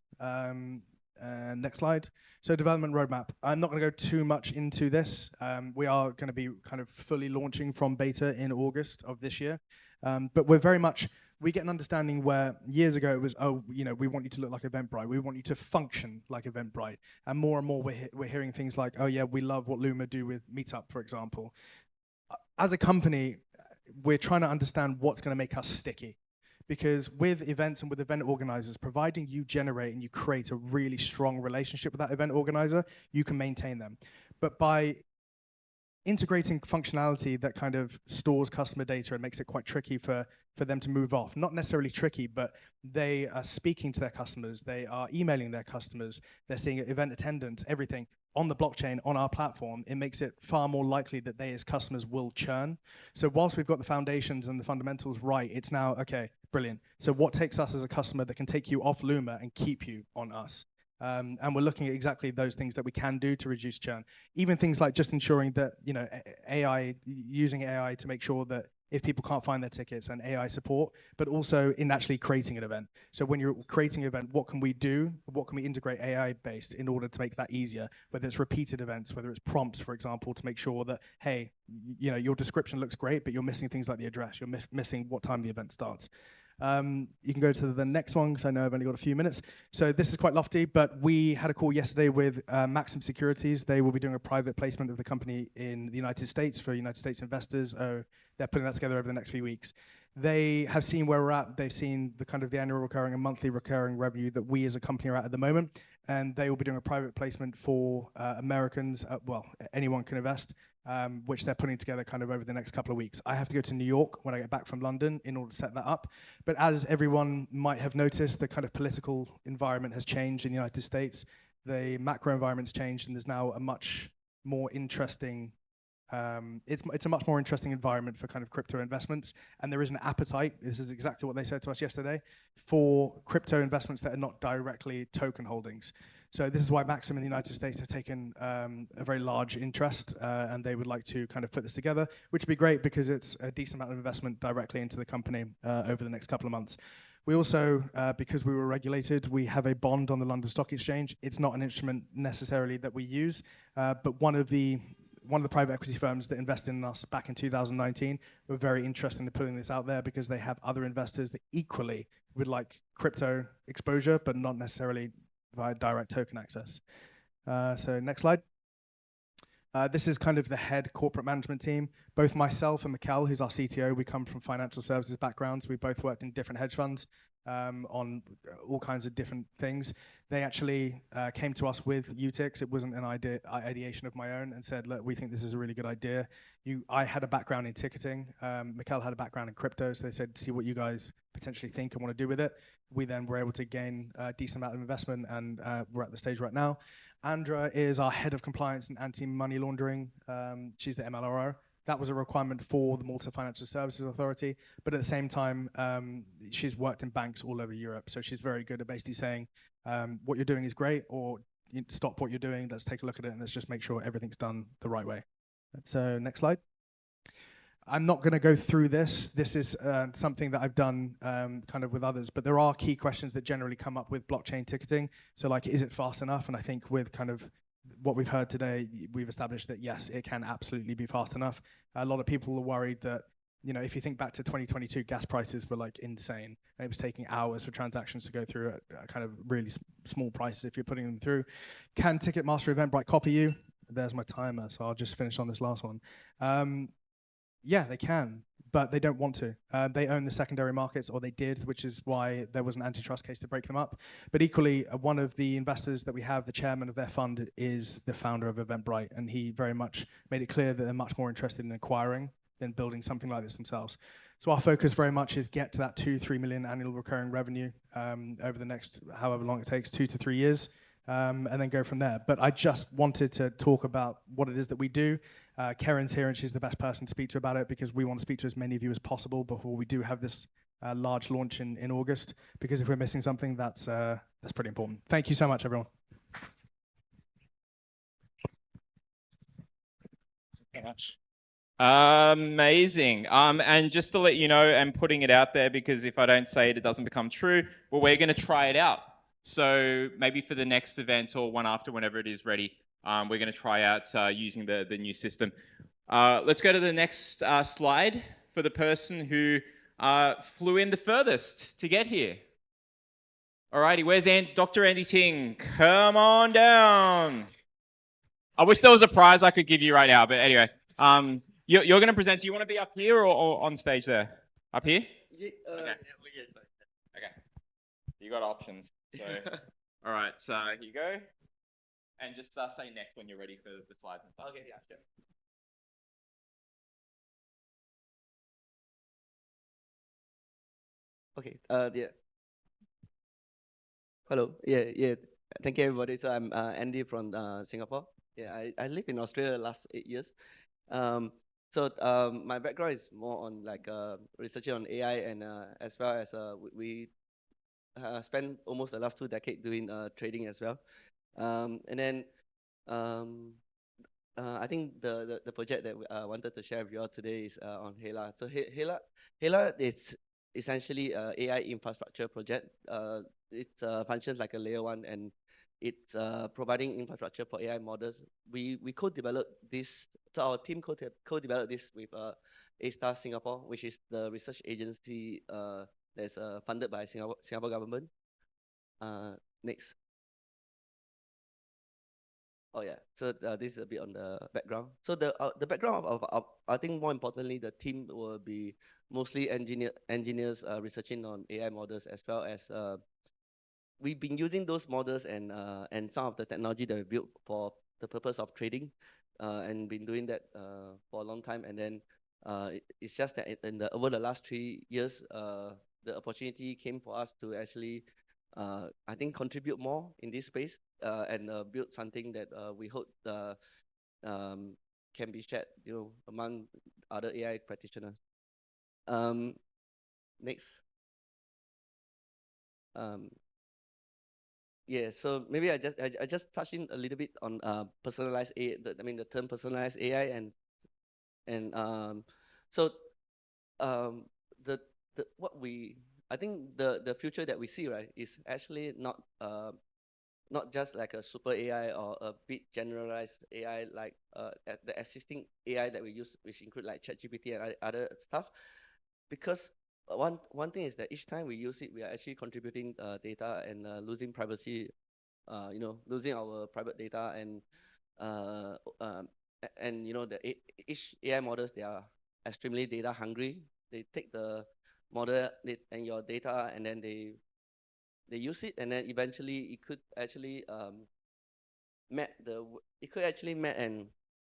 Next slide. So development roadmap. I'm not going to go too much into this. We are going to be kind of fully launching from beta in August of this year. But we're very much, we get an understanding where years ago it was, oh, you know, we want you to look like Eventbrite. We want you to function like Eventbrite. And more we're hearing things like, oh yeah, we love what Luma do with Meetup, for example. As a company, we're trying to understand what's going to make us sticky. Because with events and with event organizers, providing you generate and you create a really strong relationship with that event organizer, you can maintain them. But by integrating functionality that kind of stores customer data and makes it quite tricky for them to move off, not necessarily tricky, but they are speaking to their customers, they are emailing their customers, they're seeing event attendance, everything on the blockchain, on our platform, it makes it far more likely that they as customers will churn. So whilst we've got the foundations and the fundamentals right, it's now, okay, brilliant. So what takes us as a customer that can take you off Luma and keep you on us? And we're looking at exactly those things that we can do to reduce churn. Even things like just ensuring that, you know, AI, using AI to make sure that if people can't find their tickets and AI support, but also in actually creating an event. So when you're creating an event, what can we do? What can we integrate AI based in order to make that easier? Whether it's repeated events, whether it's prompts, for example, to make sure that, hey, you know, your description looks great, but you're missing things like the address. You're missing what time the event starts. You can go to the next one because I know I've only got a few minutes. So this is quite lofty, but we had a call yesterday with Maxim Securities. They will be doing a private placement of the company in the United States for United States investors. They're putting that together over the next few weeks. They have seen where we're at. They've seen the kind of the annual recurring and monthly recurring revenue that we as a company are at the moment. And they will be doing a private placement for Americans. Well, anyone can invest. Which they're putting together kind of over the next couple of weeks. I have to go to New York when I get back from London in order to set that up. But as everyone might have noticed, the kind of political environment has changed in the United States. The macro environment's changed, and there's now a much more interesting, it's a much more interesting environment for kind of crypto investments. And there is an appetite, this is exactly what they said to us yesterday, for crypto investments that are not directly token holdings. So this is why Maxim in the United States have taken a very large interest, and they would like to kind of put this together, which would be great because it's a decent amount of investment directly into the company over the next couple of months. We also, because we were regulated, we have a bond on the London Stock Exchange. It's not an instrument necessarily that we use, but one of the private equity firms that invested in us back in 2019 were very interested in putting this out there because they have other investors that equally would like crypto exposure, but not necessarily via direct token access. So next slide. This is kind of the head corporate management team. Both myself and Mikkel, who's our CTO, we come from financial services backgrounds. We both worked in different hedge funds on all kinds of different things. They actually came to us with UTIX. It wasn't an ideation of my own, and said, look, we think this is a really good idea. I had a background in ticketing. Mikkel had a background in crypto, so they said, see what you guys potentially think and want to do with it. We then were able to gain a decent amount of investment, and we're at the stage right now. Andra is our head of compliance and anti-money laundering. She's the MLRO. That was a requirement for the Malta Financial Services Authority, but at the same time, she's worked in banks all over Europe, so she's very good at basically saying, what you're doing is great, or stop what you're doing, let's take a look at it, and let's just make sure everything's done the right way. So next slide. I'm not going to go through this. This is something that I've done kind of with others, but there are key questions that generally come up with blockchain ticketing. So like, is it fast enough? And I think with kind of what we've heard today, we've established that yes, it can absolutely be fast enough. A lot of people are worried that, you know, if you think back to 2022, gas prices were like insane. It was taking hours for transactions to go through at kind of really small prices if you're putting them through. Can Ticketmaster Eventbrite copy you? There's my timer, so I'll just finish on this last one. Yeah, they can, but they don't want to. They own the secondary markets, or they did, which is why there was an antitrust case to break them up. But equally, one of the investors that we have, the chairman of their fund, is the founder of Eventbrite, and he very much made it clear that they're much more interested in acquiring than building something like this themselves. So our focus very much is get to that 2-3 million annual recurring revenue over the next however long it takes, 2 to 3 years, and then go from there. But I just wanted to talk about what it is that we do. Karen's here and she's the best person to speak to about it, because we want to speak to as many of you as possible before we do have this large launch in August, because if we're missing something, that's pretty important. Thank you so much, everyone. Thank you much. Amazing. And just to let you know, and putting it out there, because if I don't say it, it doesn't become true. Well, we're going to try it out. So maybe for the next event or one after, whenever it is ready, we're going to try out using the new system. Let's go to the next slide for the person who flew in the furthest to get here. Alrighty, where's Dr. Andy Ting? Come on down. I wish there was a prize I could give you right now, but anyway. You're going to present. Do you want to be up here or on stage there? Up here? Yeah, okay. Okay. You got options. So, all right. So here you go. And just say next when you're ready for the slides. Okay, yeah, sure. Okay. Yeah. Hello. Yeah. Thank you, everybody. So I'm Andy from Singapore. Yeah, I live in Australia the last 8 years. My background is more on like researching on AI, and as well as we spent almost the last 2 decades doing trading as well. I think the project that I wanted to share with you all today is on Hela. So Hela is essentially a AI infrastructure project. It functions like a layer 1, and it's providing infrastructure for AI models. We co-developed this. So our team co-developed this with A-Star Singapore, which is the research agency that's funded by Singapore government. Next. Oh yeah. So this is a bit on the background. So the background of I think more importantly, the team will be mostly engineers researching on AI models, as well as we've been using those models and some of the technology that we built for the purpose of trading, and been doing that for a long time. And then it's just that over the last 3 years, the opportunity came for us to actually, I think, contribute more in this space and build something that we hope can be shared, among other AI practitioners. Next. Yeah, so maybe I just touched in a little bit on personalized AI. The term personalized AI, I think the future that we see, right, is actually not just like a super AI or a bit generalized AI like the existing AI that we use, which include like ChatGPT and other stuff. Because one thing is that each time we use it, we are actually contributing data and losing privacy, losing our private data, and each AI models, they are extremely data hungry. They take the model and your data, and then they use it, and then eventually it could actually map and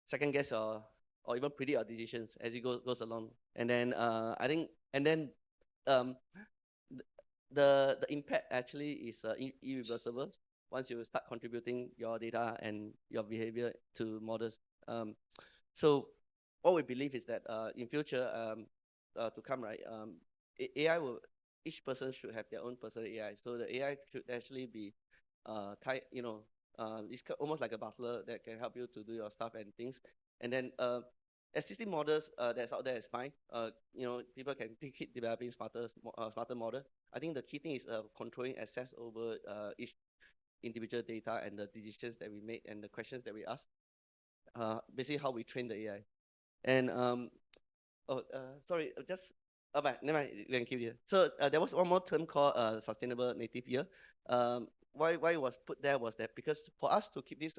second guess or even predict your decisions as it goes along. And then the impact actually is irreversible once you start contributing your data and your behavior to models. So what we believe is that in future to come, right, each person should have their own personal AI. So the AI should actually be tied, it's almost like a butler that can help you to do your stuff and things. And then existing models that's out there is fine. People can keep developing smarter model. I think the key thing is controlling access over individual data and the decisions that we make and the questions that we ask. Basically how we train the AI. And sorry, just but never mind, we can keep it. So there was one more term called sustainable native year. Why it was put there was that because for us to keep this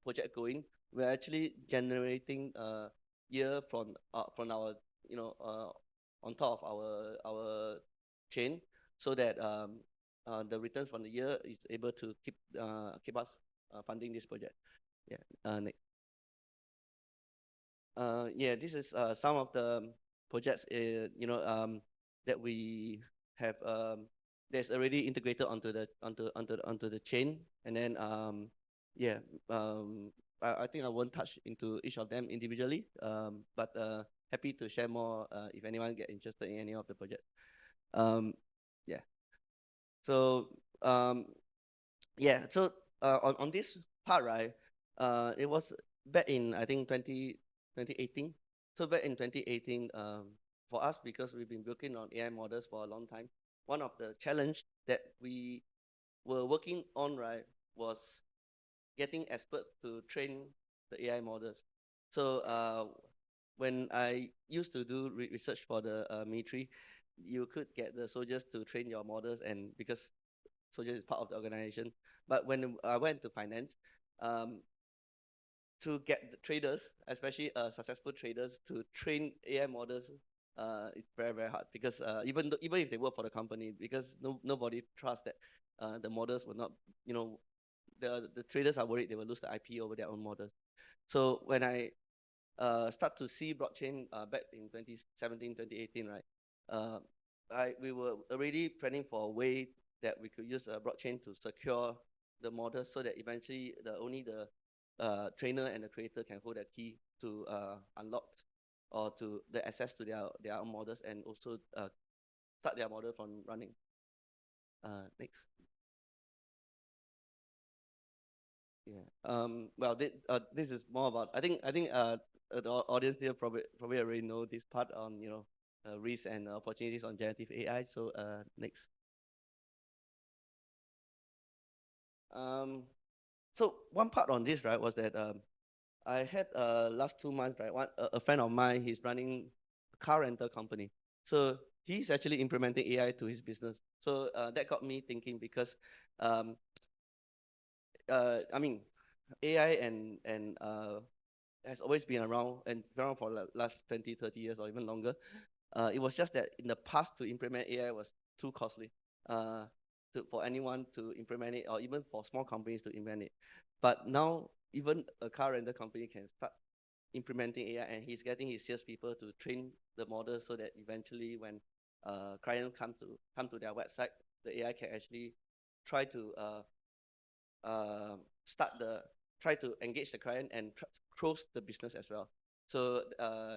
project going, we're actually generating year from our on top of our chain, so that the returns from the year is able to keep us funding this project. Yeah. Next. Yeah, this is some of the projects that we have that's already integrated onto the chain, and then yeah, I think I won't touch into each of them individually, but happy to share more if anyone get interested in any of the projects. Yeah. So yeah, so on this part, right, it was back in I think 2018. So back in 2018, for us, because we've been working on AI models for a long time, one of the challenge that we were working on, right, was getting experts to train the AI models. So when I used to do research for the military, you could get the soldiers to train your models, and because soldiers is part of the organization. But when I went to finance, to get the traders, especially successful traders, to train AI models, it's very hard, because even if they work for the company, because nobody trusts that the models will not, the traders are worried they will lose the IP over their own models. So when I start to see blockchain back in 2017, 2018, right, we were already planning for a way that we could use a blockchain to secure the model, so that eventually only the trainer and the creator can hold the key to unlock or to the access to their own models, and also start their model from running. Next. Yeah. Well, this is more about, I think the audience here probably already know this part on risks and opportunities on generative AI. So next. So one part on this, right, was that I had last 2 months, right, a friend of mine, he's running a car rental company. So he's actually implementing AI to his business. So that got me thinking, because I mean, AI and has always been around, and around for the last 20, 30 years or even longer. It was just that in the past, to implement AI was too costly for anyone to implement it, or even for small companies to implement it. But now, even a car rental company can start implementing AI, and he's getting his salespeople to train the model, so that eventually, when clients come to their website, the AI can actually try to try to engage the client and close the business as well. So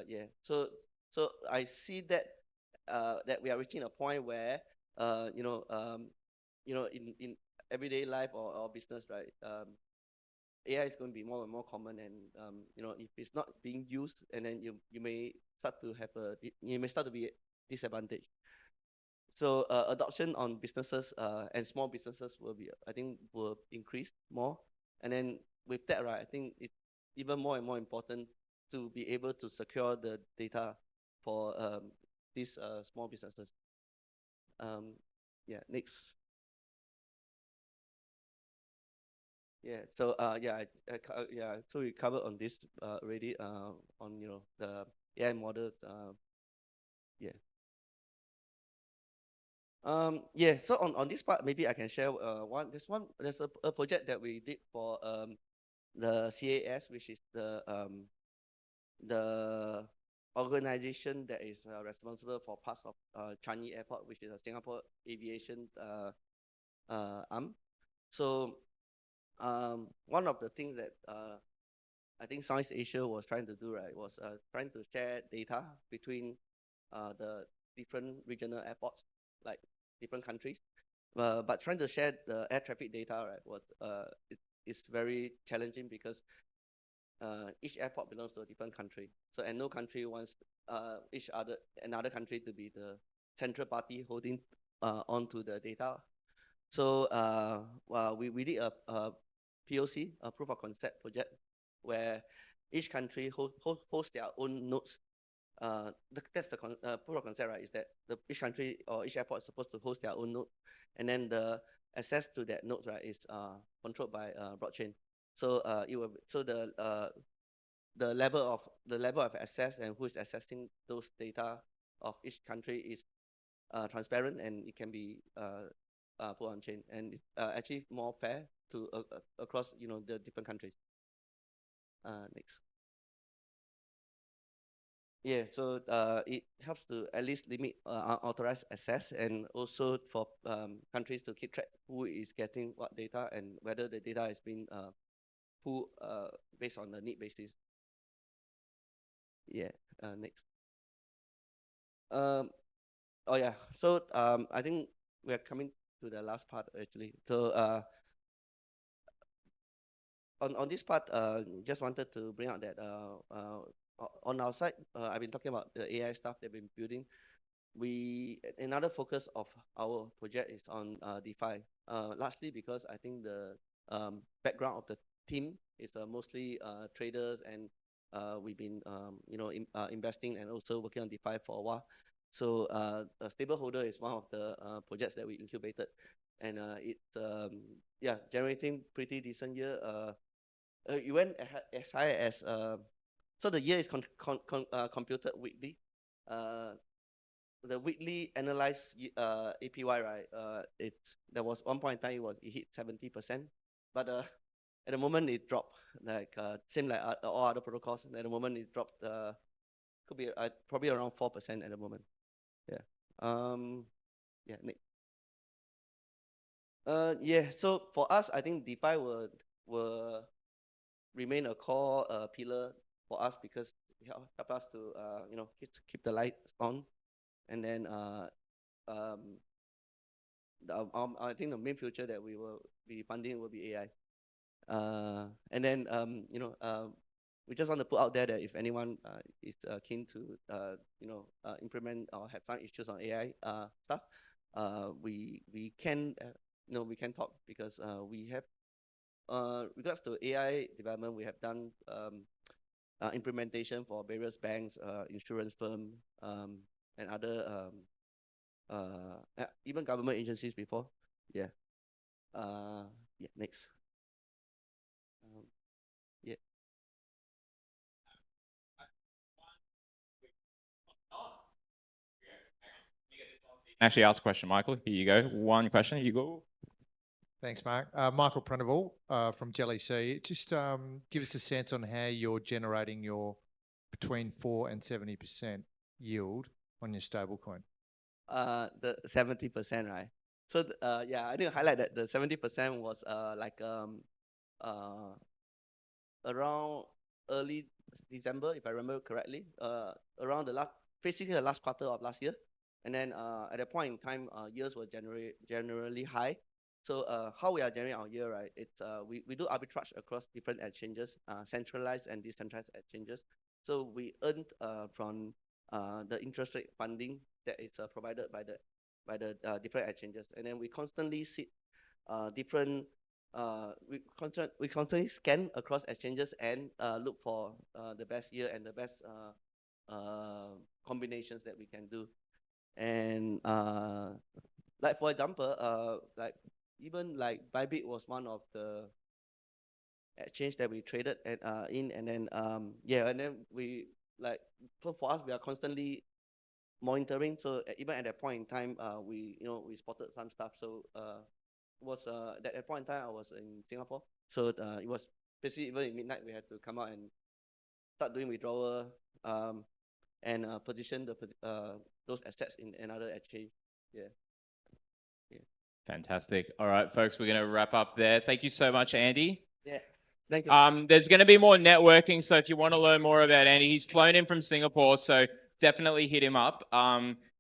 yeah, so I see that that we are reaching a point where in everyday life or business, right, AI is going to be more and more common, and if it's not being used, and then you may start to be disadvantaged. So adoption on businesses and small businesses will increase more. And then with that, right, I think it's even more and more important to be able to secure the data for these small businesses. Yeah, next. Yeah, so so we covered on this already on the AI models. Yeah. Yeah, so on this part, maybe I can share there's a project that we did for the CAS, which is the organization that is responsible for parts of Changi Airport, which is a Singapore aviation arm. So one of the things that I think Southeast Asia was trying to do, right, was trying to share data between the different regional airports, like different countries, but trying to share the air traffic data, right, it's very challenging, because each airport belongs to a different country. So, and no country wants another country to be the central party holding onto the data. So well, we did a POC, a proof of concept project, where each country hosts their own nodes. That's the proof of concept, right? Is that each country or each airport is supposed to host their own node, and then the access to that node, right, is controlled by blockchain. So the level of access and who is accessing those data of each country is transparent, and it can be put on chain, and it's actually more fair to across the different countries. Next. Yeah, so it helps to at least limit unauthorized access, and also for countries to keep track who is getting what data and whether the data is being pulled based on the need basis. Yeah, next. Oh yeah, so I think we are coming to the last part actually. So on this part, just wanted to bring out that on our side, I've been talking about the AI stuff they've been building. Another focus of our project is on DeFi, largely because I think the background of the team is mostly traders, and we've been investing and also working on DeFi for a while. So a stable holder is one of the projects that we incubated, and it's generating pretty decent year. It went as high as so the year is computed weekly. The weekly analyzed APY, right? There was one point in time it hit 70%, but at the moment it dropped, like same like all other protocols. At the moment it dropped, could be probably around 4% at the moment. Yeah. Yeah. Next. Yeah. So for us, I think DeFi will remain a core pillar for us, because it help us to keep the lights on. And then I think the main future that we will be funding will be AI. And then we just want to put out there that if anyone is keen to implement or have some issues on AI stuff, we can we can talk, because we have regards to AI development, we have done implementation for various banks, insurance firm, and other even government agencies before. Yeah. Yeah. Next. Yeah. Actually, ask a question, Michael. Here you go. One question. Here you go. Thanks, Mark. Michael Pranaval from Jelly C. Just give us a sense on how you're generating your between 4 and 70% yield on your stablecoin. The 70%, right? So yeah, I need to highlight that the 70% was like around early December, if I remember correctly, around basically the last quarter of last year. And then at that point in time, yields were generally high. So how we are generating our yield, right? It's we do arbitrage across different exchanges, centralized and decentralized exchanges. So we earned from the interest rate funding that is provided by the different exchanges, and then we constantly see different. We constantly scan across exchanges and look for the best yield and the best combinations that we can do. And like for example, like even like Bybit was one of the exchange that we traded in, and then yeah, and then we like for us we are constantly monitoring. So even at that point in time, we spotted some stuff. So was at that point in time I was in Singapore, so it was basically even in midnight we had to come out and start doing withdrawal and position those assets in another exchange. Yeah. Yeah. Fantastic. All right, folks, we're going to wrap up there. Thank you so much, Andy. Yeah. Thank you. There's going to be more networking, so if you want to learn more about Andy, he's flown in from Singapore, so definitely hit him up.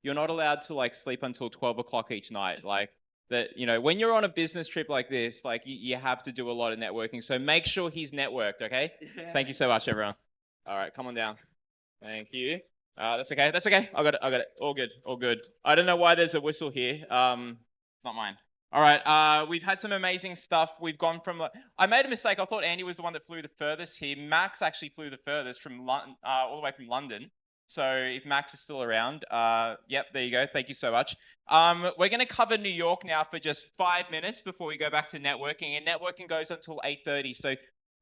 You're not allowed to like sleep until 12 o'clock each night. Like that, when you're on a business trip like this, like you have to do a lot of networking. So make sure he's networked, okay? Yeah. Thank you so much, everyone. All right, come on down. Thank you. That's okay. That's okay. I got it. All good. I don't know why there's a whistle here. It's not mine. All right. We've had some amazing stuff. We've gone from. I made a mistake. I thought Andy was the one that flew the furthest here. Max actually flew the furthest from all the way from London. So if Max is still around, yep, there you go. Thank you so much. We're going to cover New York now for just 5 minutes before we go back to networking. And networking goes until 8:30. So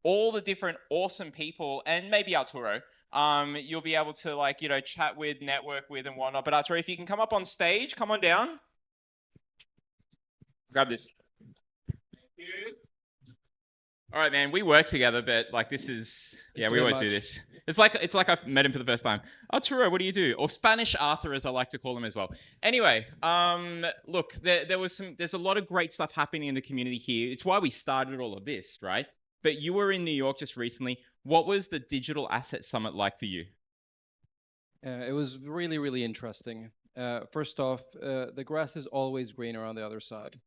all the different awesome people, and maybe Arturo, you'll be able to chat with, network with, and whatnot. But Arturo, if you can come up on stage, come on down. Grab this. Thank you. All right, man. We work together, but this is we always do this. It's like I've met him for the first time. Arturo, what do you do? Or Spanish Arthur, as I like to call him as well. Anyway, look, there's a lot of great stuff happening in the community here. It's why we started all of this, right? But you were in New York just recently. What was the Digital Asset Summit like for you? It was really, really interesting. First off, the grass is always greener on the other side.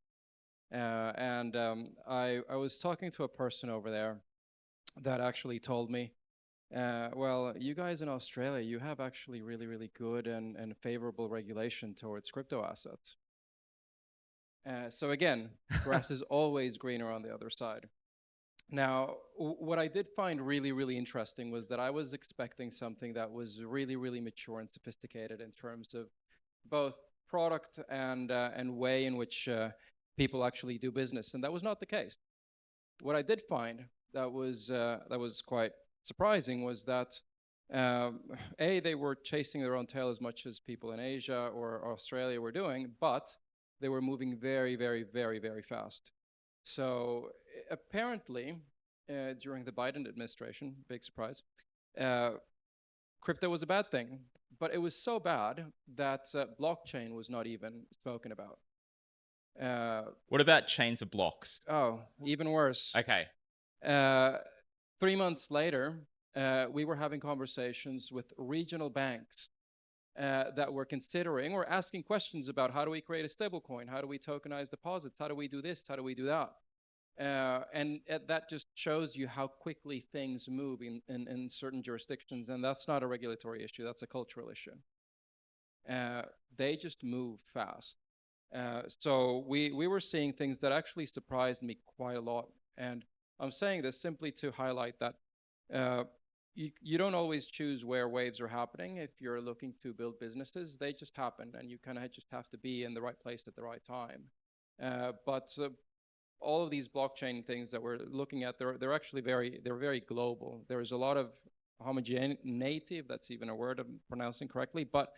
I was talking to a person over there that actually told me, well, you guys in Australia, you have actually really, really good and favorable regulation towards crypto assets. So again, grass is always greener on the other side. Now, what I did find really, really interesting was that I was expecting something that was really, really mature and sophisticated in terms of both product and way in which people actually do business, and that was not the case. What I did find that was quite surprising was that they were chasing their own tail as much as people in Asia or Australia were doing, but they were moving very, very, very, very fast. So apparently, during the Biden administration, big surprise, crypto was a bad thing, but it was so bad that blockchain was not even spoken about. What about chains of blocks? Oh, even worse. Okay. 3 months later, we were having conversations with regional banks that were considering or asking questions about how do we create a stablecoin? How do we tokenize deposits? How do we do this? How do we do that? And that just shows you how quickly things move in certain jurisdictions. And that's not a regulatory issue. That's a cultural issue. They just move fast. So we were seeing things that actually surprised me quite a lot. And I'm saying this simply to highlight that you don't always choose where waves are happening. If you're looking to build businesses, they just happen, and you kind of just have to be in the right place at the right time. But all of these blockchain things that we're looking at, they're actually very global. There's a lot of homogeneity, if that's even a word I'm pronouncing correctly, but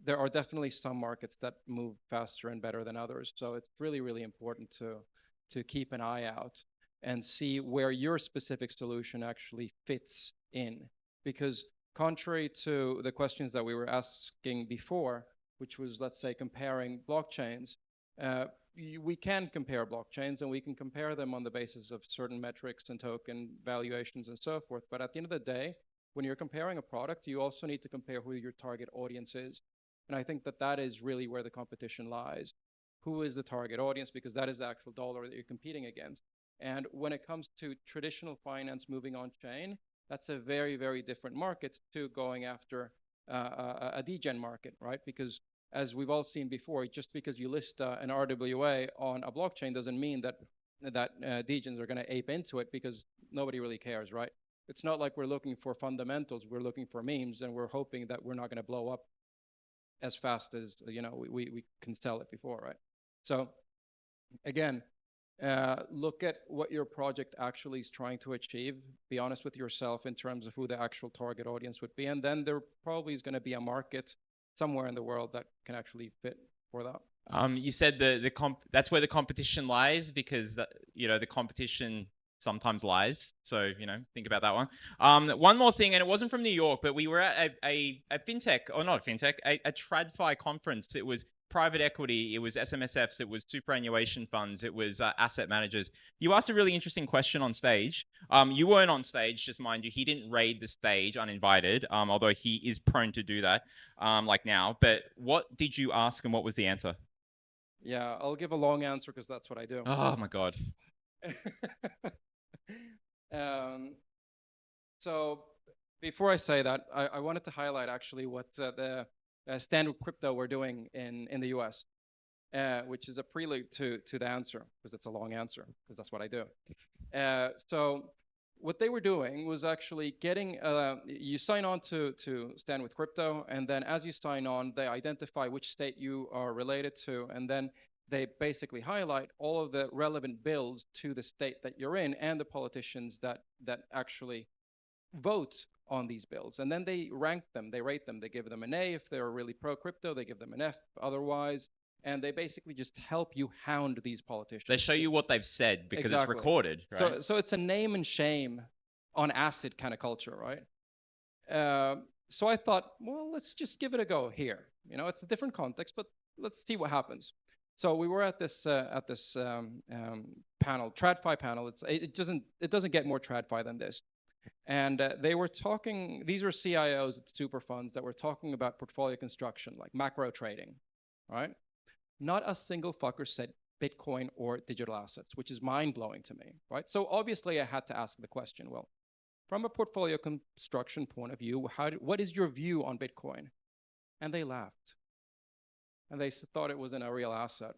there are definitely some markets that move faster and better than others. So it's really, really important to keep an eye out and see where your specific solution actually fits in. Because contrary to the questions that we were asking before, which was, let's say, comparing blockchains, we can compare blockchains and we can compare them on the basis of certain metrics and token valuations and so forth. But at the end of the day, when you're comparing a product, you also need to compare who your target audience is. And I think that is really where the competition lies. Who is the target audience? Because that is the actual dollar that you're competing against. And when it comes to traditional finance moving on chain, that's a very, very different market to going after a degen market, right? Because as we've all seen before, just because you list an RWA on a blockchain doesn't mean that degens are going to ape into it, because nobody really cares, right? It's not like we're looking for fundamentals. We're looking for memes, and we're hoping that we're not going to blow up as fast as we can sell it before, right? So again, look at what your project actually is trying to achieve. Be honest with yourself in terms of who the actual target audience would be, and then there probably is going to be a market somewhere in the world that can actually fit for that. You said that's where the competition lies, because the competition sometimes lies. So think about that one. One more thing, and it wasn't from New York, but we were at a fintech, or not a fintech, a TradFi conference. It was private equity, it was SMSFs, it was superannuation funds, it was asset managers. You asked a really interesting question on stage. You weren't on stage, just mind you. He didn't raid the stage uninvited, although he is prone to do that, like now. But what did you ask, and what was the answer? Yeah, I'll give a long answer because that's what I do. Oh my God. So before I say that, I wanted to highlight actually what the Standard Crypto were doing in the US. which is a prelude to the answer, because it's a long answer, because that's what I do. So what they were doing was actually getting, you sign on to Stand with Crypto, and then as you sign on, they identify which state you are related to, and then they basically highlight all of the relevant bills to the state that you're in and the politicians that actually vote on these bills. And then they rank them, they rate them, they give them an A if they're really pro-crypto, they give them an F otherwise, and they basically just help you hound these politicians. They show you what they've said because Exactly. it's recorded, right? So it's a name and shame on acid kind of culture, right? So I thought, well, let's just give it a go here. You know, it's a different context, but let's see what happens. So we were at this panel, TradFi panel. It doesn't get more TradFi than this. And they were talking, these were CIOs at super funds that were talking about portfolio construction, like macro trading, right? Not a single fucker said Bitcoin or digital assets, which is mind-blowing to me, right? So obviously I had to ask the question, well, from a portfolio construction point of view, what is your view on Bitcoin? And they laughed. And they thought it wasn't a real asset.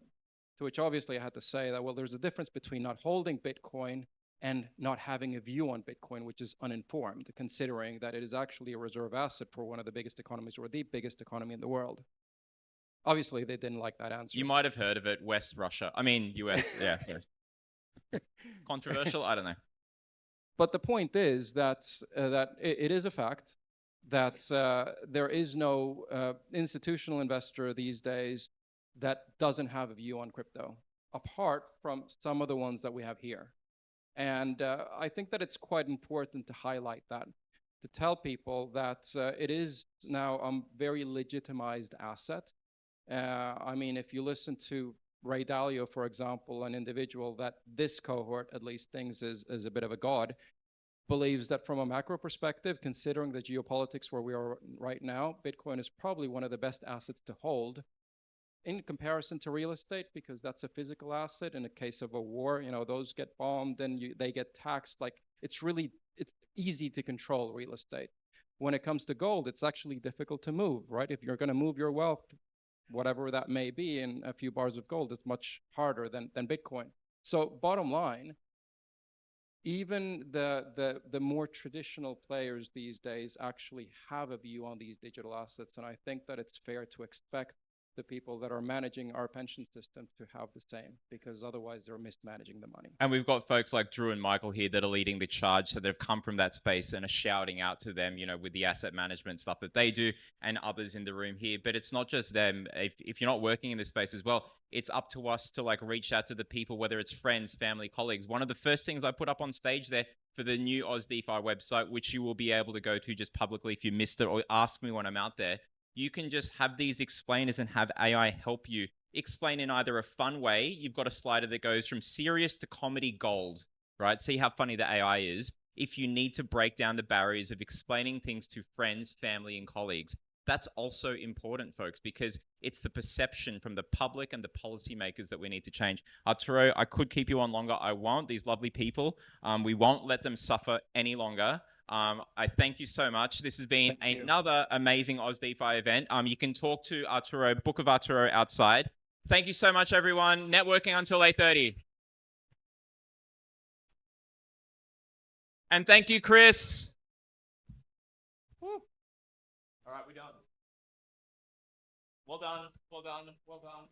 To which obviously I had to say that, well, there's a difference between not holding Bitcoin and not having a view on Bitcoin, which is uninformed, considering that it is actually a reserve asset for one of the biggest economies or the biggest economy in the world. Obviously, they didn't like that answer. You might have heard of it, West Russia. I mean, US, yeah. Sorry. Controversial? I don't know. But the point is that it is a fact that there is no institutional investor these days that doesn't have a view on crypto, apart from some of the ones that we have here. And I think that it's quite important to highlight that, to tell people that it is now a very legitimized asset. I mean, if you listen to Ray Dalio, for example, an individual that this cohort at least thinks is a bit of a god, believes that from a macro perspective, considering the geopolitics where we are right now, Bitcoin is probably one of the best assets to hold in comparison to real estate, because that's a physical asset. In a case of a war, you know, those get bombed and they get taxed. Like, it's easy to control real estate. When it comes to gold, it's actually difficult to move, right? If you're going to move your wealth, whatever that may be, in a few bars of gold, it's much harder than Bitcoin. So bottom line, even the more traditional players these days actually have a view on these digital assets. And I think that it's fair to expect the people that are managing our pension system to have the same, because otherwise they're mismanaging the money. And we've got folks like Drew and Michael here that are leading the charge, so they've come from that space and are shouting out to them, you know, with the asset management stuff that they do, and others in the room here. But it's not just them. If you're not working in this space as well, it's up to us to like reach out to the people, whether it's friends, family, colleagues. One of the first things I put up on stage there for the new DeFi website, which you will be able to go to just publicly if you missed it, or ask me when I'm out there, you can just have these explainers and have AI help you explain in either a fun way. You've got a slider that goes from serious to comedy gold, right? See how funny the AI is. If you need to break down the barriers of explaining things to friends, family, and colleagues, that's also important, folks, because it's the perception from the public and the policymakers that we need to change. Arturo, I could keep you on longer. I won't. These lovely people, we won't let them suffer any longer. I thank you so much. This has been another amazing DeFi event. You can talk to Arturo, Book of Arturo outside. Thank you so much, everyone. Networking until 8:30. And thank you, Chris. Woo. All right, we're done. Well done. Well done. Well done.